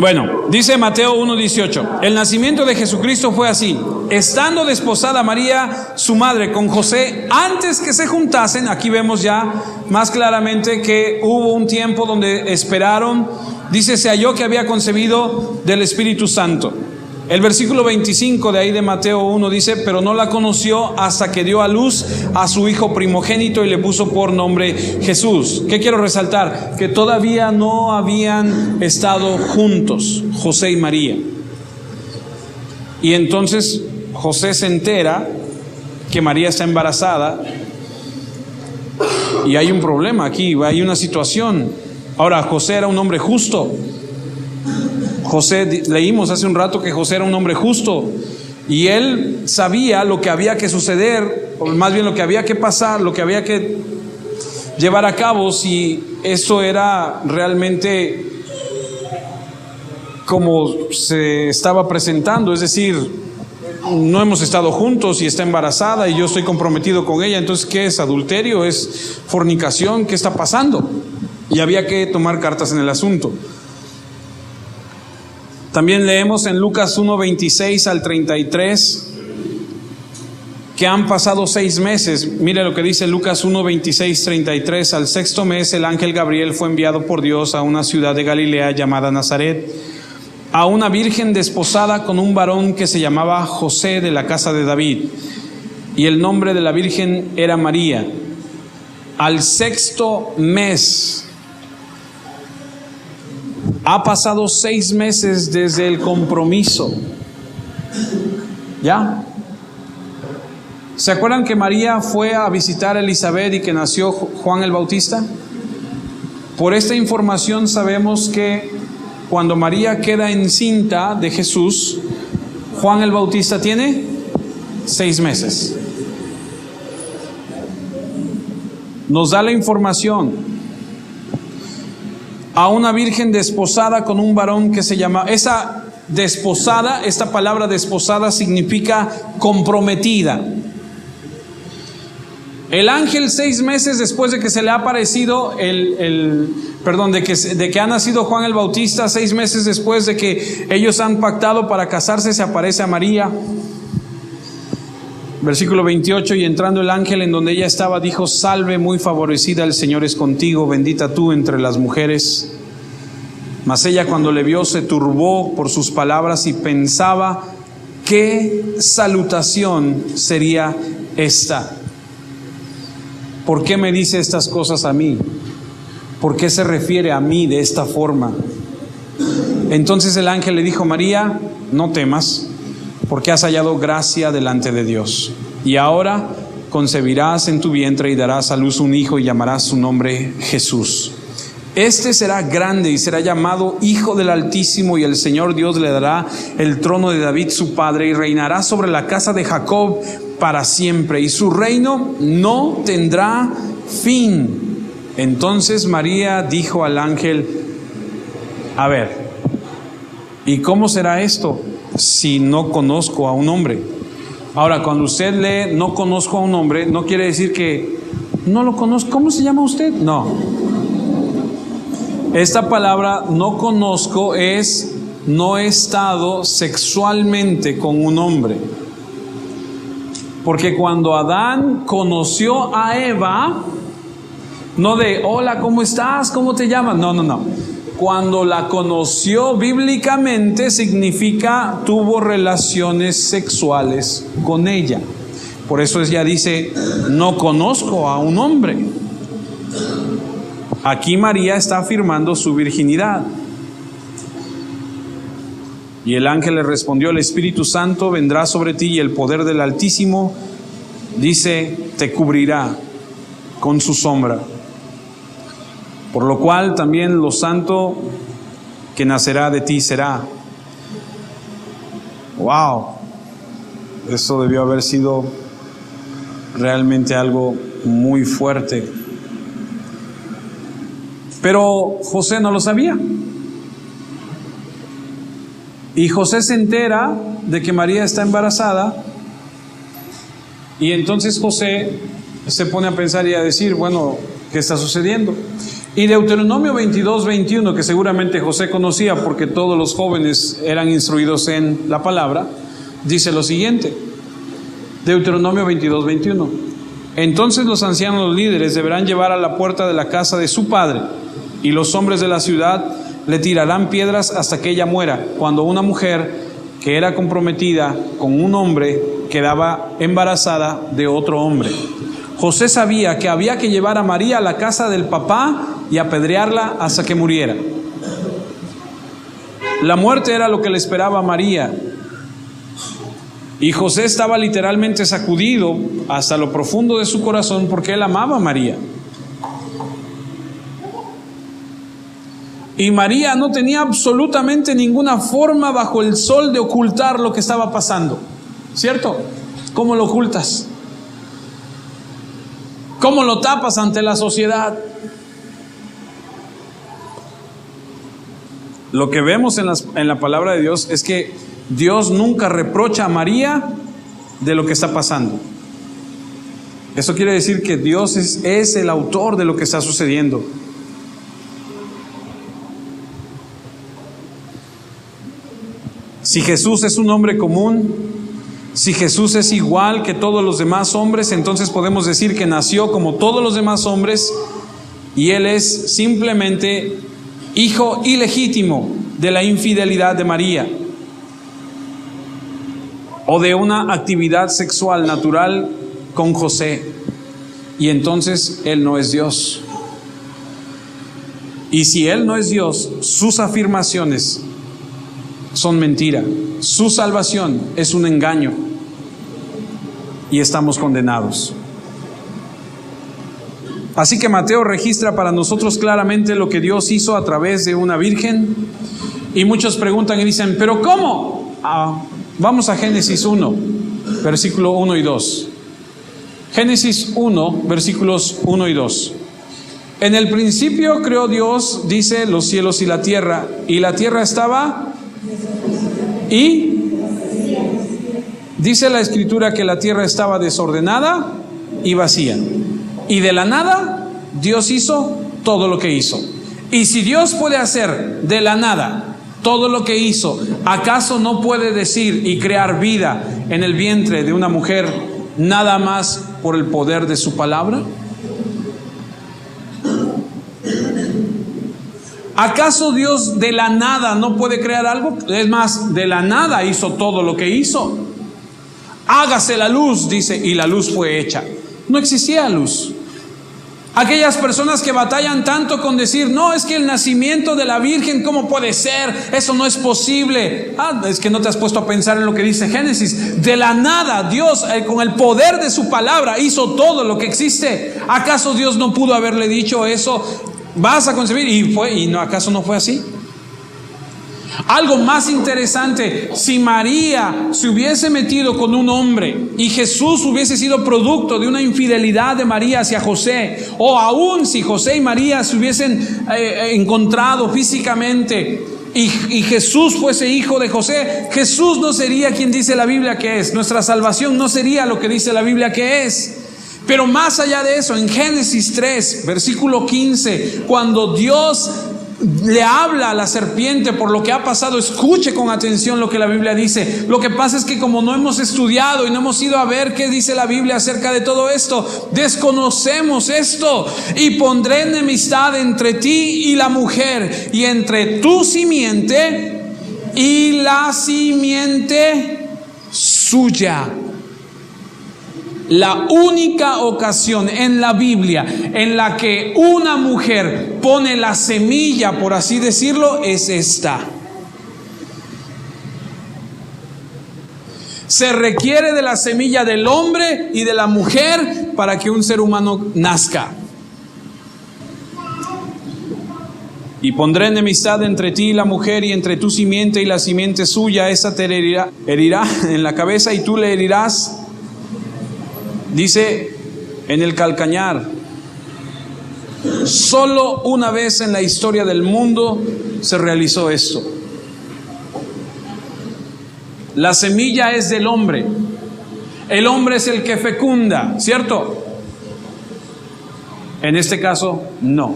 Bueno, dice Mateo 1:18, el nacimiento de Jesucristo fue así: estando desposada María su madre con José, antes que se juntasen. Aquí vemos ya más claramente que hubo un tiempo donde esperaron. Dice, se halló que había concebido del Espíritu Santo. El versículo 25 de ahí de Mateo 1 dice, pero no la conoció hasta que dio a luz a su hijo primogénito y le puso por nombre Jesús. ¿Qué quiero resaltar? Que todavía no habían estado juntos José y María. Y entonces José se entera que María está embarazada, y hay un problema aquí, hay una situación. Ahora, José era un hombre justo. José, leímos hace un rato que José era un hombre justo, y él sabía lo que había que suceder, o más bien lo que había que pasar, lo que había que llevar a cabo, si eso era realmente como se estaba presentando. Es decir, no hemos estado juntos y está embarazada y yo estoy comprometido con ella, entonces ¿qué es? ¿Adulterio? ¿Es fornicación? ¿Qué está pasando? Y había que tomar cartas en el asunto. También leemos en Lucas 1:26 al 33 que han pasado 6 meses. Mire lo que dice Lucas 1:26, 33. Al 6º mes el ángel Gabriel fue enviado por Dios a una ciudad de Galilea llamada Nazaret, a una virgen desposada con un varón que se llamaba José, de la casa de David. y el nombre de la Virgen era María. Al 6º mes, ha pasado 6 meses desde el compromiso. ¿Ya? ¿Se acuerdan que María fue a visitar a Elizabeth y que nació Juan el Bautista? Por esta información sabemos que cuando María queda encinta de Jesús, Juan el Bautista tiene 6 meses. Nos da la información. A una virgen desposada con un varón que se llama, esa desposada, esta palabra desposada significa comprometida. El ángel 6 meses después de que se le ha aparecido de que ha nacido Juan el Bautista, 6 meses después de que ellos han pactado para casarse, se aparece a María. Versículo 28, y entrando el ángel en donde ella estaba, dijo: salve, muy favorecida, el Señor es contigo, bendita tú entre las mujeres. Mas ella, cuando le vio, se turbó por sus palabras y pensaba qué salutación sería esta. ¿Por qué me dice estas cosas a mí? ¿Por qué se refiere a mí de esta forma? Entonces el ángel le dijo: María, no temas, porque has hallado gracia delante de Dios. Y ahora concebirás en tu vientre y darás a luz un hijo y llamarás su nombre Jesús. Este será grande y será llamado Hijo del Altísimo, y el Señor Dios le dará el trono de David su padre, y reinará sobre la casa de Jacob para siempre, y su reino no tendrá fin. Entonces María dijo al ángel: a ver, ¿y cómo será esto si no conozco a un hombre? Ahora, cuando usted lee no conozco a un hombre, no quiere decir que no lo conozco. ¿Cómo se llama usted? No. Esta palabra no conozco es no he estado sexualmente con un hombre. Porque cuando Adán conoció a Eva, no de hola, ¿cómo estás? ¿Cómo te llamas? No. Cuando la conoció bíblicamente significa tuvo relaciones sexuales con ella. Por eso ella dice: no conozco a un hombre. Aquí María está afirmando su virginidad. Y el ángel le respondió: el Espíritu Santo vendrá sobre ti y el poder del Altísimo, dice, te cubrirá con su sombra. Por lo cual también lo santo que nacerá de ti será. ¡Wow! Eso debió haber sido realmente algo muy fuerte. Pero José no lo sabía. Y José se entera de que María está embarazada, y entonces José se pone a pensar y a decir: bueno, ¿qué está sucediendo? Y Deuteronomio 22:21, que seguramente José conocía porque todos los jóvenes eran instruidos en la palabra, dice lo siguiente. Deuteronomio 22:21. Entonces los ancianos, los líderes, deberán llevar a la puerta de la casa de su padre, y los hombres de la ciudad le tirarán piedras hasta que ella muera. Cuando una mujer que era comprometida con un hombre quedaba embarazada de otro hombre. José sabía que había que llevar a María a la casa del papá y apedrearla hasta que muriera. La muerte era lo que le esperaba a María. Y José estaba literalmente sacudido hasta lo profundo de su corazón porque él amaba a María. Y María no tenía absolutamente ninguna forma bajo el sol de ocultar lo que estaba pasando. ¿Cierto? ¿Cómo lo ocultas? ¿Cómo lo tapas ante la sociedad? Lo que vemos en la palabra de Dios es que Dios nunca reprocha a María de lo que está pasando. Eso quiere decir que Dios es el autor de lo que está sucediendo. Si Jesús es un hombre común, si Jesús es igual que todos los demás hombres, entonces podemos decir que nació como todos los demás hombres y Él es simplemente hijo ilegítimo de la infidelidad de María o de una actividad sexual natural con José, y entonces Él no es Dios. Y si Él no es Dios, sus afirmaciones son mentira, su salvación es un engaño, y estamos condenados. Así que Mateo registra para nosotros claramente lo que Dios hizo a través de una virgen, y muchos preguntan y dicen, ¿pero cómo? Vamos a Génesis 1, versículo 1 y 2. Génesis 1, versículos 1 y 2. En el principio creó Dios, dice, los cielos y la tierra estaba, y dice la Escritura que la tierra estaba desordenada y vacía. Y de la nada, Dios hizo todo lo que hizo. Y si Dios puede hacer de la nada todo lo que hizo, ¿acaso no puede decir y crear vida en el vientre de una mujer nada más por el poder de su palabra? ¿Acaso Dios de la nada no puede crear algo? Es más, de la nada hizo todo lo que hizo. Hágase la luz, dice, y la luz fue hecha. No existía luz. Aquellas personas que batallan tanto con decir, no, es que el nacimiento de la Virgen, ¿cómo puede ser? Eso no es posible. Es que no te has puesto a pensar en lo que dice Génesis. De la nada, Dios, con el poder de su palabra, hizo todo lo que existe. ¿Acaso Dios no pudo haberle dicho eso? Vas a concebir, y no, ¿acaso no fue así? Algo más interesante, si María se hubiese metido con un hombre y Jesús hubiese sido producto de una infidelidad de María hacia José, o aún si José y María se hubiesen encontrado físicamente y Jesús fuese hijo de José, Jesús no sería quien dice la Biblia que es. Nuestra salvación no sería lo que dice la Biblia que es. Pero más allá de eso, en Génesis 3, versículo 15, cuando Dios le habla a la serpiente por lo que ha pasado, escuche con atención lo que la Biblia dice. Lo que pasa es que como no hemos estudiado y no hemos ido a ver qué dice la Biblia acerca de todo esto, desconocemos esto. Y pondré enemistad entre ti y la mujer, y entre tu simiente y la simiente suya. La única ocasión en la Biblia en la que una mujer pone la semilla, por así decirlo, es esta. Se requiere de la semilla del hombre y de la mujer para que un ser humano nazca. Y pondré enemistad entre ti y la mujer, y entre tu simiente y la simiente suya. Esa te herirá en la cabeza y tú le herirás, dice, en el calcañar. Solo una vez en la historia del mundo se realizó esto. La semilla es del hombre. El hombre es el que fecunda, ¿cierto? En este caso, no.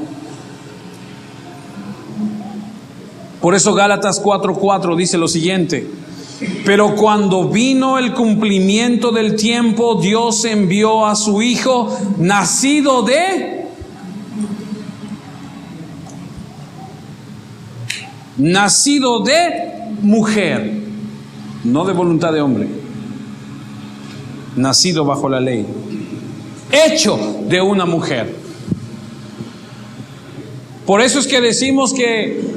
Por eso Gálatas 4:4 dice lo siguiente: pero cuando vino el cumplimiento del tiempo, Dios envió a su Hijo, nacido de mujer, no de voluntad de hombre, nacido bajo la ley, hecho de una mujer. Por eso es que decimos que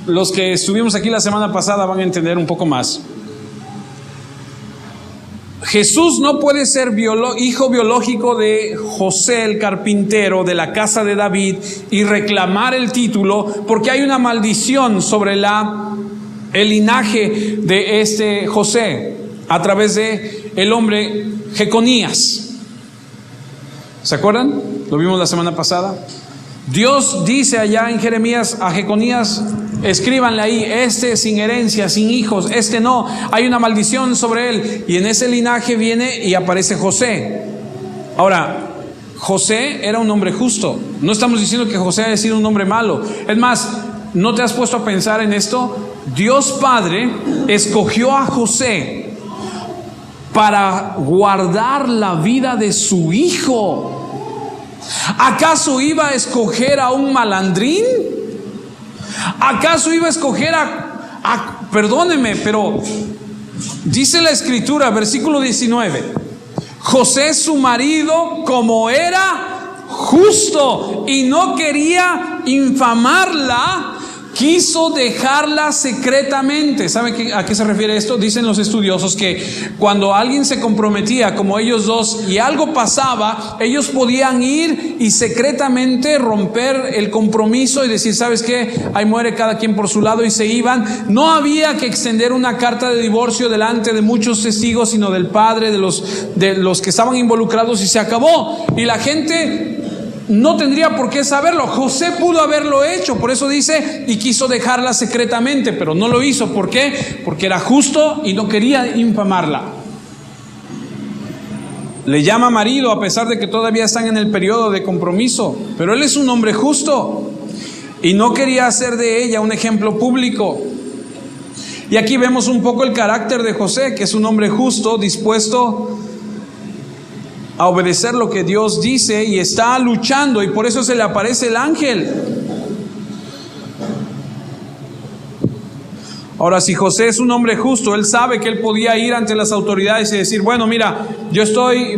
los que estuvimos aquí la semana pasada van a entender un poco más. Jesús no puede ser hijo biológico de José el carpintero de la casa de David y reclamar el título, porque hay una maldición sobre el linaje de este José a través de el hombre Jeconías. ¿Se acuerdan? Lo vimos la semana pasada. Dios dice allá en Jeremías a Jeconías, escríbanle ahí, este sin herencia, sin hijos, este no, hay una maldición sobre él. Y en ese linaje viene y aparece José. Ahora, José era un hombre justo. No estamos diciendo que José haya sido un hombre malo. Es más, ¿no te has puesto a pensar en esto? Dios Padre escogió a José para guardar la vida de su hijo. ¿Acaso iba a escoger a un malandrín? ¿Acaso iba a escoger perdóneme, pero dice la Escritura, versículo 19, José, su marido, como era justo y no quería infamarla, quiso dejarla secretamente. ¿Saben a qué se refiere esto? Dicen los estudiosos que cuando alguien se comprometía como ellos dos y algo pasaba, ellos podían ir y secretamente romper el compromiso y decir, ¿sabes qué? Ahí muere cada quien por su lado, y se iban. No había que extender una carta de divorcio delante de muchos testigos, sino del padre, de los que estaban involucrados, y se acabó. Y la gente no tendría por qué saberlo. José pudo haberlo hecho, por eso dice, y quiso dejarla secretamente, pero no lo hizo. ¿Por qué? Porque era justo y no quería infamarla. Le llama marido a pesar de que todavía están en el periodo de compromiso, pero él es un hombre justo y no quería hacer de ella un ejemplo público. Y aquí vemos un poco el carácter de José, que es un hombre justo, dispuesto a obedecer lo que Dios dice, y está luchando, y por eso se le aparece el ángel. Ahora, si José es un hombre justo, él sabe que él podía ir ante las autoridades y decir, bueno, mira, yo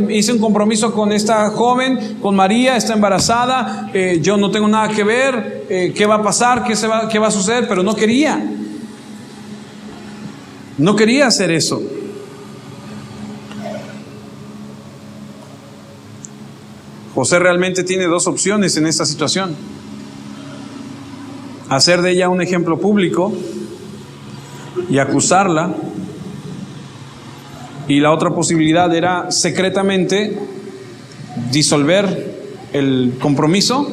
hice un compromiso con esta joven, con María, está embarazada, yo no tengo nada que ver, ¿qué va a pasar? ¿Qué va a suceder? Pero no quería hacer eso. José realmente tiene dos opciones en esta situación: hacer de ella un ejemplo público y acusarla, y la otra posibilidad era secretamente disolver el compromiso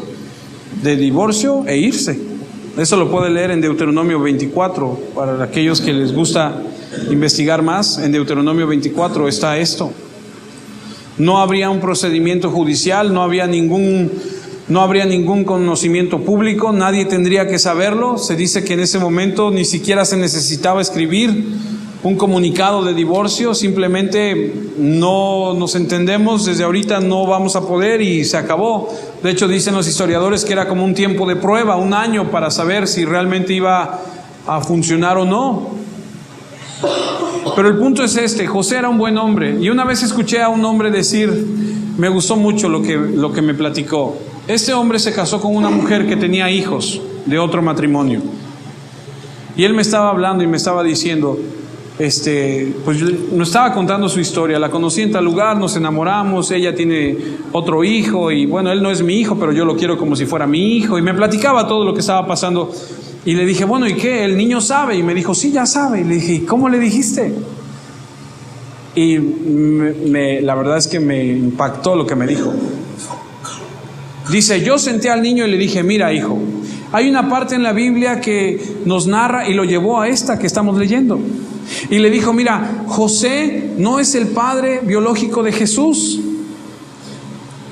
de divorcio e irse. Eso lo puede leer en Deuteronomio 24, para aquellos que les gusta investigar más. En Deuteronomio 24 está esto. No habría un procedimiento judicial, no habría ningún conocimiento público, nadie tendría que saberlo. Se dice que en ese momento ni siquiera se necesitaba escribir un comunicado de divorcio, simplemente no nos entendemos, desde ahorita no vamos a poder, y se acabó. De hecho, dicen los historiadores que era como un tiempo de prueba, 1 año, para saber si realmente iba a funcionar o no. Pero el punto es este: José era un buen hombre, y una vez escuché a un hombre decir, me gustó mucho lo que me platicó. Este hombre se casó con una mujer que tenía hijos de otro matrimonio, y él me estaba hablando y me estaba diciendo, pues nos estaba contando su historia. La conocí en tal lugar, nos enamoramos, ella tiene otro hijo, y bueno, él no es mi hijo, pero yo lo quiero como si fuera mi hijo, y me platicaba todo lo que estaba pasando. Y le dije, bueno, ¿y qué? ¿El niño sabe? Y me dijo, sí, ya sabe. Y le dije, ¿y cómo le dijiste? Y la verdad es que me impactó lo que me dijo. Dice, yo senté al niño y le dije, mira, hijo, hay una parte en la Biblia que nos narra, y lo llevó a esta que estamos leyendo. Y le dijo, mira, José no es el padre biológico de Jesús.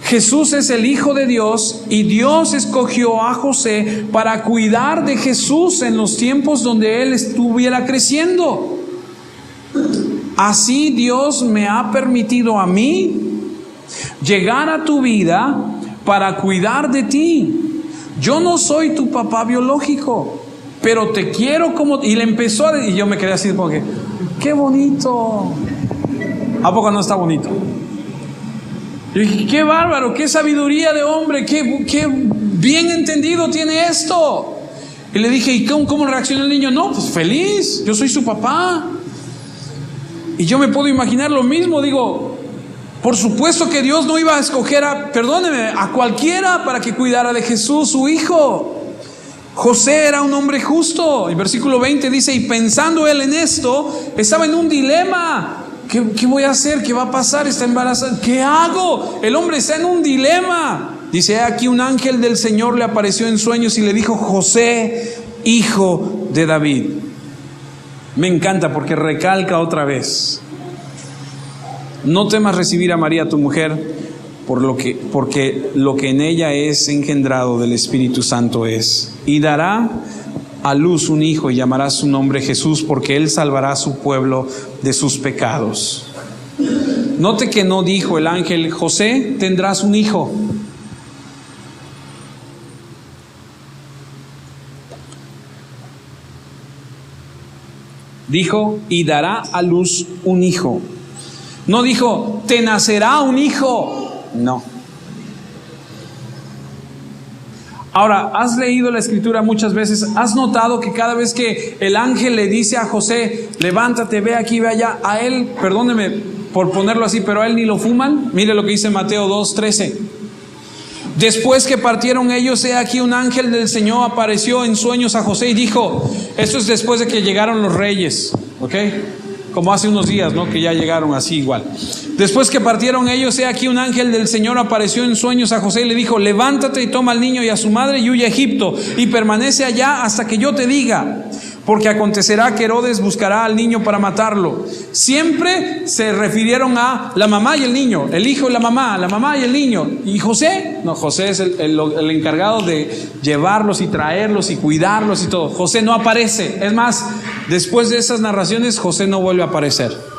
Jesús es el Hijo de Dios, y Dios escogió a José para cuidar de Jesús en los tiempos donde él estuviera creciendo. Así Dios me ha permitido a mí llegar a tu vida para cuidar de ti. Yo no soy tu papá biológico, pero te quiero como... Y le empezó a... Y yo me quedé así porque, ¡qué bonito! ¿A poco no está bonito? Yo dije, qué bárbaro, qué sabiduría de hombre, qué bien entendido tiene esto. Y le dije, ¿y cómo reaccionó el niño? No, pues feliz, yo soy su papá. Y yo me puedo imaginar lo mismo, digo, por supuesto que Dios no iba a escoger a cualquiera para que cuidara de Jesús, su hijo. José era un hombre justo. Y versículo 20 dice, y pensando él en esto, estaba en un dilema. ¿Qué voy a hacer? ¿Qué va a pasar? Está embarazada. ¿Qué hago? El hombre está en un dilema. Dice, aquí un ángel del Señor le apareció en sueños y le dijo, José, hijo de David. Me encanta porque recalca otra vez, no temas recibir a María tu mujer, porque lo que en ella es engendrado del Espíritu Santo es, y dará a luz un hijo y llamará su nombre Jesús, porque él salvará a su pueblo de sus pecados. Note que no dijo el ángel, José, tendrás un hijo. Dijo, y dará a luz un hijo. No dijo, te nacerá un hijo. No. Ahora, ¿has leído la escritura muchas veces? ¿Has notado que cada vez que el ángel le dice a José, levántate, ve aquí, ve allá, a él, perdóneme por ponerlo así, pero a él ni lo fuman? Mire lo que dice Mateo 2:13. Después que partieron ellos, he aquí un ángel del Señor apareció en sueños a José y dijo, esto es después de que llegaron los reyes, ¿ok? Como hace unos días, ¿no? Que ya llegaron así igual. Después que partieron ellos, he aquí un ángel del Señor apareció en sueños a José y le dijo, levántate y toma al niño y a su madre y huye a Egipto y permanece allá hasta que yo te diga, porque acontecerá que Herodes buscará al niño para matarlo. Siempre se refirieron a la mamá y el niño, el hijo y la mamá y el niño. ¿Y José? No, José es el encargado de llevarlos y traerlos y cuidarlos y todo. José no aparece. Es más, después de esas narraciones, José no vuelve a aparecer.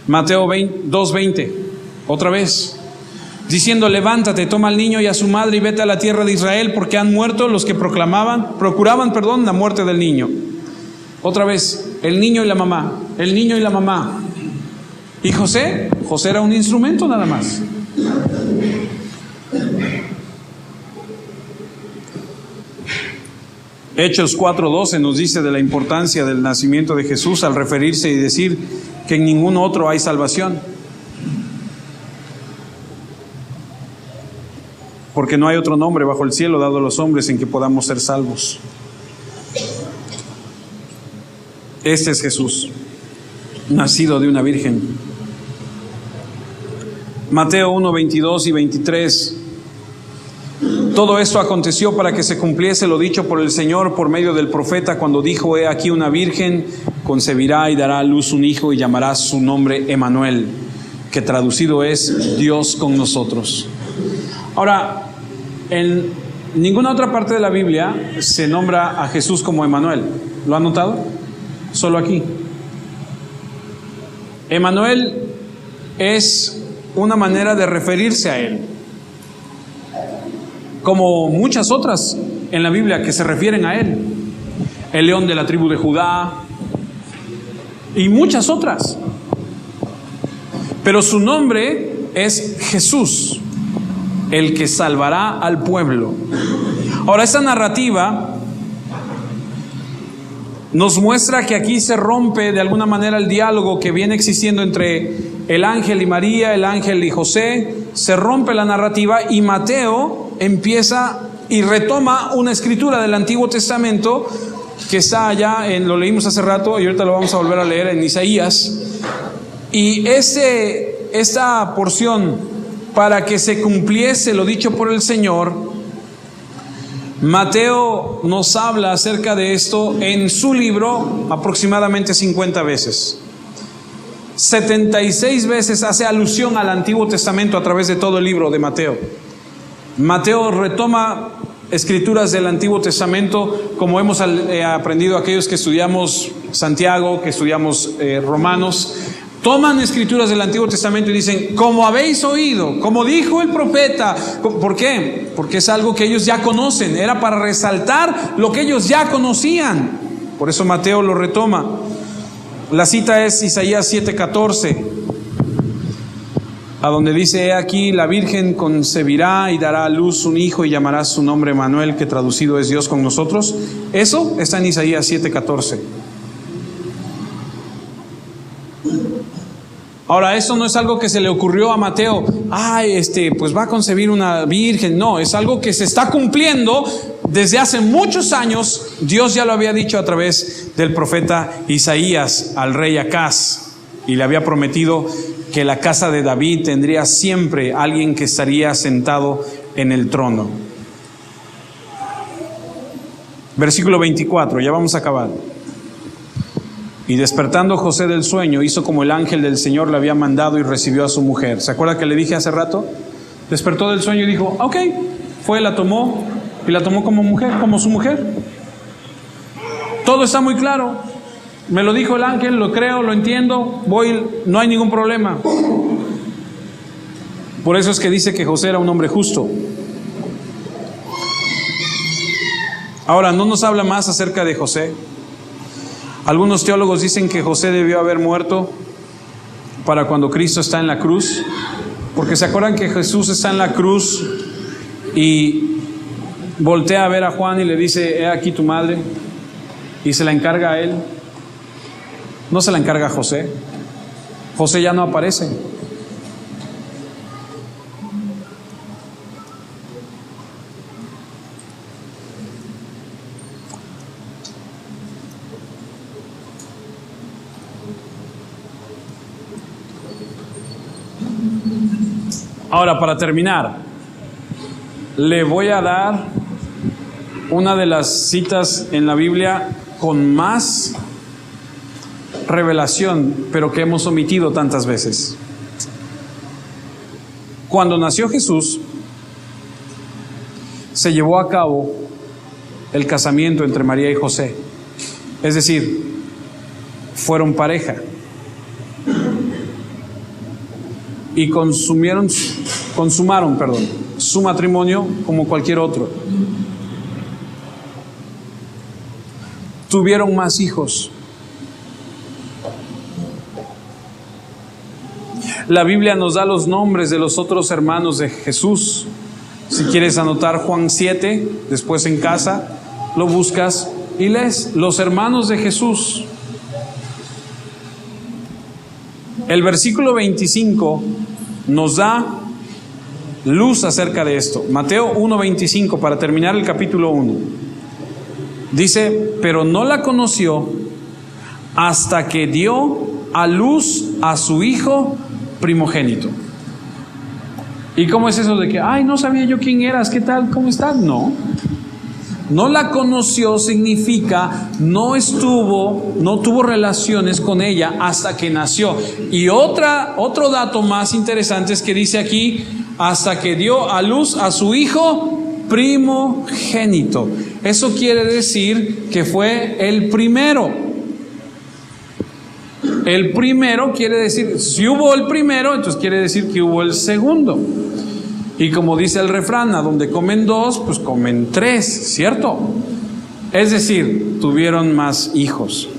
Mateo 2:20, otra vez, diciendo, levántate, toma al niño y a su madre y vete a la tierra de Israel, porque han muerto los que procuraban la muerte del niño. Otra vez, el niño y la mamá, el niño y la mamá. ¿Y José? José era un instrumento nada más. Hechos 4:12 nos dice de la importancia del nacimiento de Jesús al referirse y decir que en ningún otro hay salvación. Porque no hay otro nombre bajo el cielo dado a los hombres en que podamos ser salvos. Este es Jesús, nacido de una virgen. Mateo 1:22 y 23. Todo esto aconteció para que se cumpliese lo dicho por el Señor por medio del profeta cuando dijo, he aquí una virgen concebirá y dará a luz un hijo y llamará su nombre Emmanuel, que traducido es Dios con nosotros. Ahora, en ninguna otra parte de la Biblia se nombra a Jesús como Emmanuel. ¿Lo han notado? Solo aquí. Emmanuel es una manera de referirse a Él, como muchas otras en la Biblia que se refieren a Él. El león de la tribu de Judá y muchas otras. Pero su nombre es Jesús, el que salvará al pueblo. Ahora, esa narrativa nos muestra que aquí se rompe de alguna manera el diálogo que viene existiendo entre el ángel y María, el ángel y José. Se rompe la narrativa y Mateo empieza y retoma una escritura del Antiguo Testamento que está allá, lo leímos hace rato y ahorita lo vamos a volver a leer en Isaías. Y esta porción, para que se cumpliese lo dicho por el Señor, Mateo nos habla acerca de esto en su libro aproximadamente 50 veces. 76 veces hace alusión al Antiguo Testamento a través de todo el libro de Mateo. Mateo retoma escrituras del Antiguo Testamento, como hemos aprendido aquellos que estudiamos Santiago, que estudiamos Romanos. Toman escrituras del Antiguo Testamento y dicen, como habéis oído, como dijo el profeta. ¿Por qué? Porque es algo que ellos ya conocen. Era para resaltar lo que ellos ya conocían. Por eso Mateo lo retoma. La cita es Isaías 7:14, a donde dice, he aquí la virgen concebirá y dará a luz un hijo y llamará su nombre Emmanuel, que traducido es Dios con nosotros. Eso está en Isaías 7:14. Ahora, eso no es algo que se le ocurrió a Mateo, pues va a concebir una virgen. No, es algo que se está cumpliendo desde hace muchos años. Dios ya lo había dicho a través del profeta Isaías al rey Acaz, y le había prometido que la casa de David tendría siempre alguien que estaría sentado en el trono. Versículo 24, ya vamos a acabar. Y despertando José del sueño, hizo como el ángel del Señor le había mandado y recibió a su mujer. ¿Se acuerda que le dije hace rato? Despertó del sueño y dijo, ok, fue, la tomó y la tomó como mujer, como su mujer. Todo está muy claro. Me lo dijo el ángel, lo creo, lo entiendo, no hay ningún problema. Por eso es que dice que José era un hombre justo. Ahora, no nos habla más acerca de José. Algunos teólogos dicen que José debió haber muerto para cuando Cristo está en la cruz, porque se acuerdan que Jesús está en la cruz y voltea a ver a Juan y le dice: he aquí tu madre, y se la encarga a él. No se la encarga a José. José ya no aparece. Ahora, para terminar, le voy a dar una de las citas en la Biblia con más revelación, pero que hemos omitido tantas veces. Cuando nació Jesús, se llevó a cabo el casamiento entre María y José. Es decir, fueron pareja y consumaron su matrimonio como cualquier otro. Tuvieron más hijos. La Biblia nos da los nombres de los otros hermanos de Jesús. Si quieres anotar Juan 7, después en casa, lo buscas y lees los hermanos de Jesús. El versículo 25 nos da luz acerca de esto. Mateo 1:25, para terminar el capítulo 1. Dice: pero no la conoció hasta que dio a luz a su hijo primogénito. ¿Y cómo es eso de que, ay, no sabía yo quién eras, qué tal, cómo estás? No la conoció significa no tuvo relaciones con ella hasta que nació. Y otro dato más interesante es que dice aquí: hasta que dio a luz a su hijo primogénito. Eso quiere decir que fue el primero. El primero quiere decir, si hubo el primero, entonces quiere decir que hubo el segundo. Y como dice el refrán, a donde comen dos, pues comen tres, ¿cierto? Es decir, tuvieron más hijos.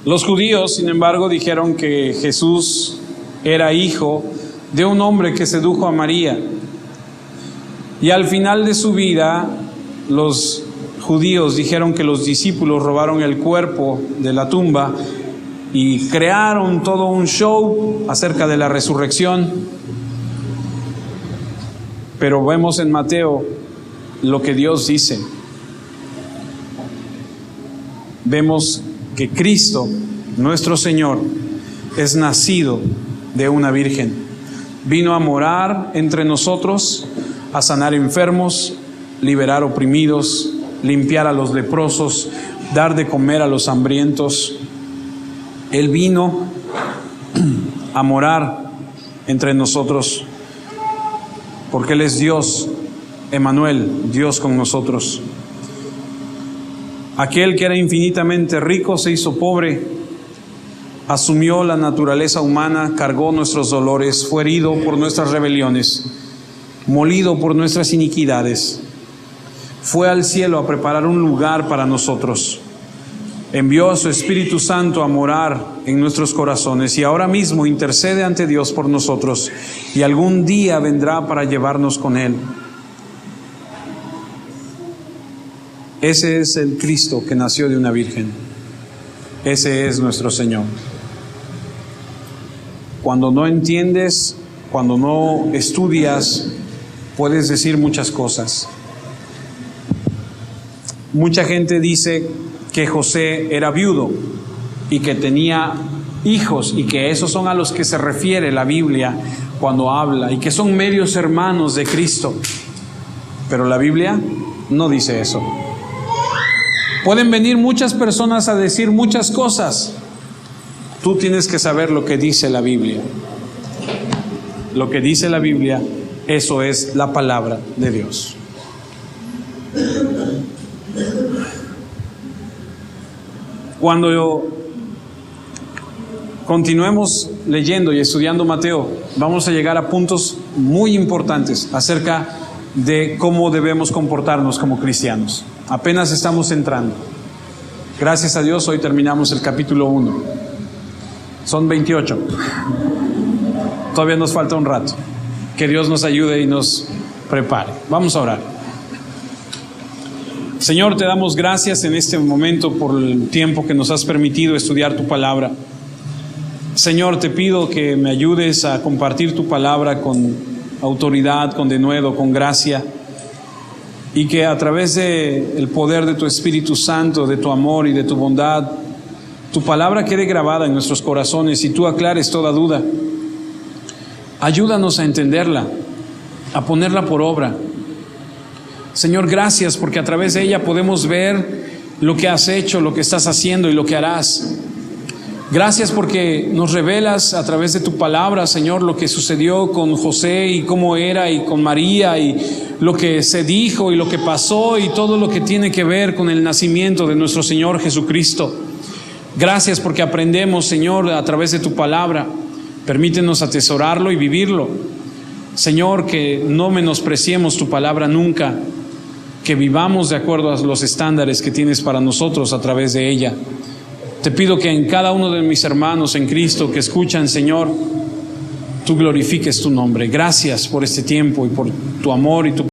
Los judíos, sin embargo, dijeron que Jesús era hijo de un hombre que sedujo a María. Y al final de su vida, los judíos dijeron que los discípulos robaron el cuerpo de la tumba y crearon todo un show acerca de la resurrección. Pero vemos en Mateo lo que Dios dice. Vemos que Cristo, nuestro Señor, es nacido de una virgen. Vino a morar entre nosotros, a sanar enfermos, liberar oprimidos, limpiar a los leprosos, dar de comer a los hambrientos. Él vino a morar entre nosotros porque Él es Dios, Emmanuel, Dios con nosotros. Aquel que era infinitamente rico se hizo pobre, asumió la naturaleza humana, cargó nuestros dolores, fue herido por nuestras rebeliones, molido por nuestras iniquidades. Fue al cielo a preparar un lugar para nosotros. Envió a su Espíritu Santo a morar en nuestros corazones y ahora mismo intercede ante Dios por nosotros y algún día vendrá para llevarnos con Él. Ese es el Cristo que nació de una virgen. Ese es nuestro Señor. Cuando no entiendes, cuando no estudias, puedes decir muchas cosas. Mucha gente dice que José era viudo y que tenía hijos y que esos son a los que se refiere la Biblia cuando habla y que son medios hermanos de Cristo. Pero la Biblia no dice eso. Pueden venir muchas personas a decir muchas cosas. Tú tienes que saber lo que dice la Biblia. Lo que dice la Biblia, eso es la palabra de Dios. Cuando continuemos leyendo y estudiando Mateo, vamos a llegar a puntos muy importantes acerca de cómo debemos comportarnos como cristianos. Apenas estamos entrando. Gracias a Dios, hoy terminamos el capítulo 1. Son 28. Todavía nos falta un rato. Que Dios nos ayude y nos prepare. Vamos a orar. Señor, te damos gracias en este momento por el tiempo que nos has permitido estudiar tu palabra. Señor, te pido que me ayudes a compartir tu palabra con autoridad, con denuedo, con gracia, y que a través del poder de tu Espíritu Santo, de tu amor y de tu bondad, tu palabra quede grabada en nuestros corazones y tú aclares toda duda. Ayúdanos a entenderla, a ponerla por obra. Señor, gracias porque a través de ella podemos ver lo que has hecho, lo que estás haciendo y lo que harás. Gracias porque nos revelas a través de tu palabra, Señor, lo que sucedió con José y cómo era, y con María, y lo que se dijo y lo que pasó y todo lo que tiene que ver con el nacimiento de nuestro Señor Jesucristo. Gracias porque aprendemos, Señor, a través de tu palabra. Permítenos atesorarlo y vivirlo. Señor, que no menospreciemos tu palabra nunca, que vivamos de acuerdo a los estándares que tienes para nosotros a través de ella. Te pido que en cada uno de mis hermanos en Cristo que escuchan, Señor, tú glorifiques tu nombre. Gracias por este tiempo y por tu amor y tu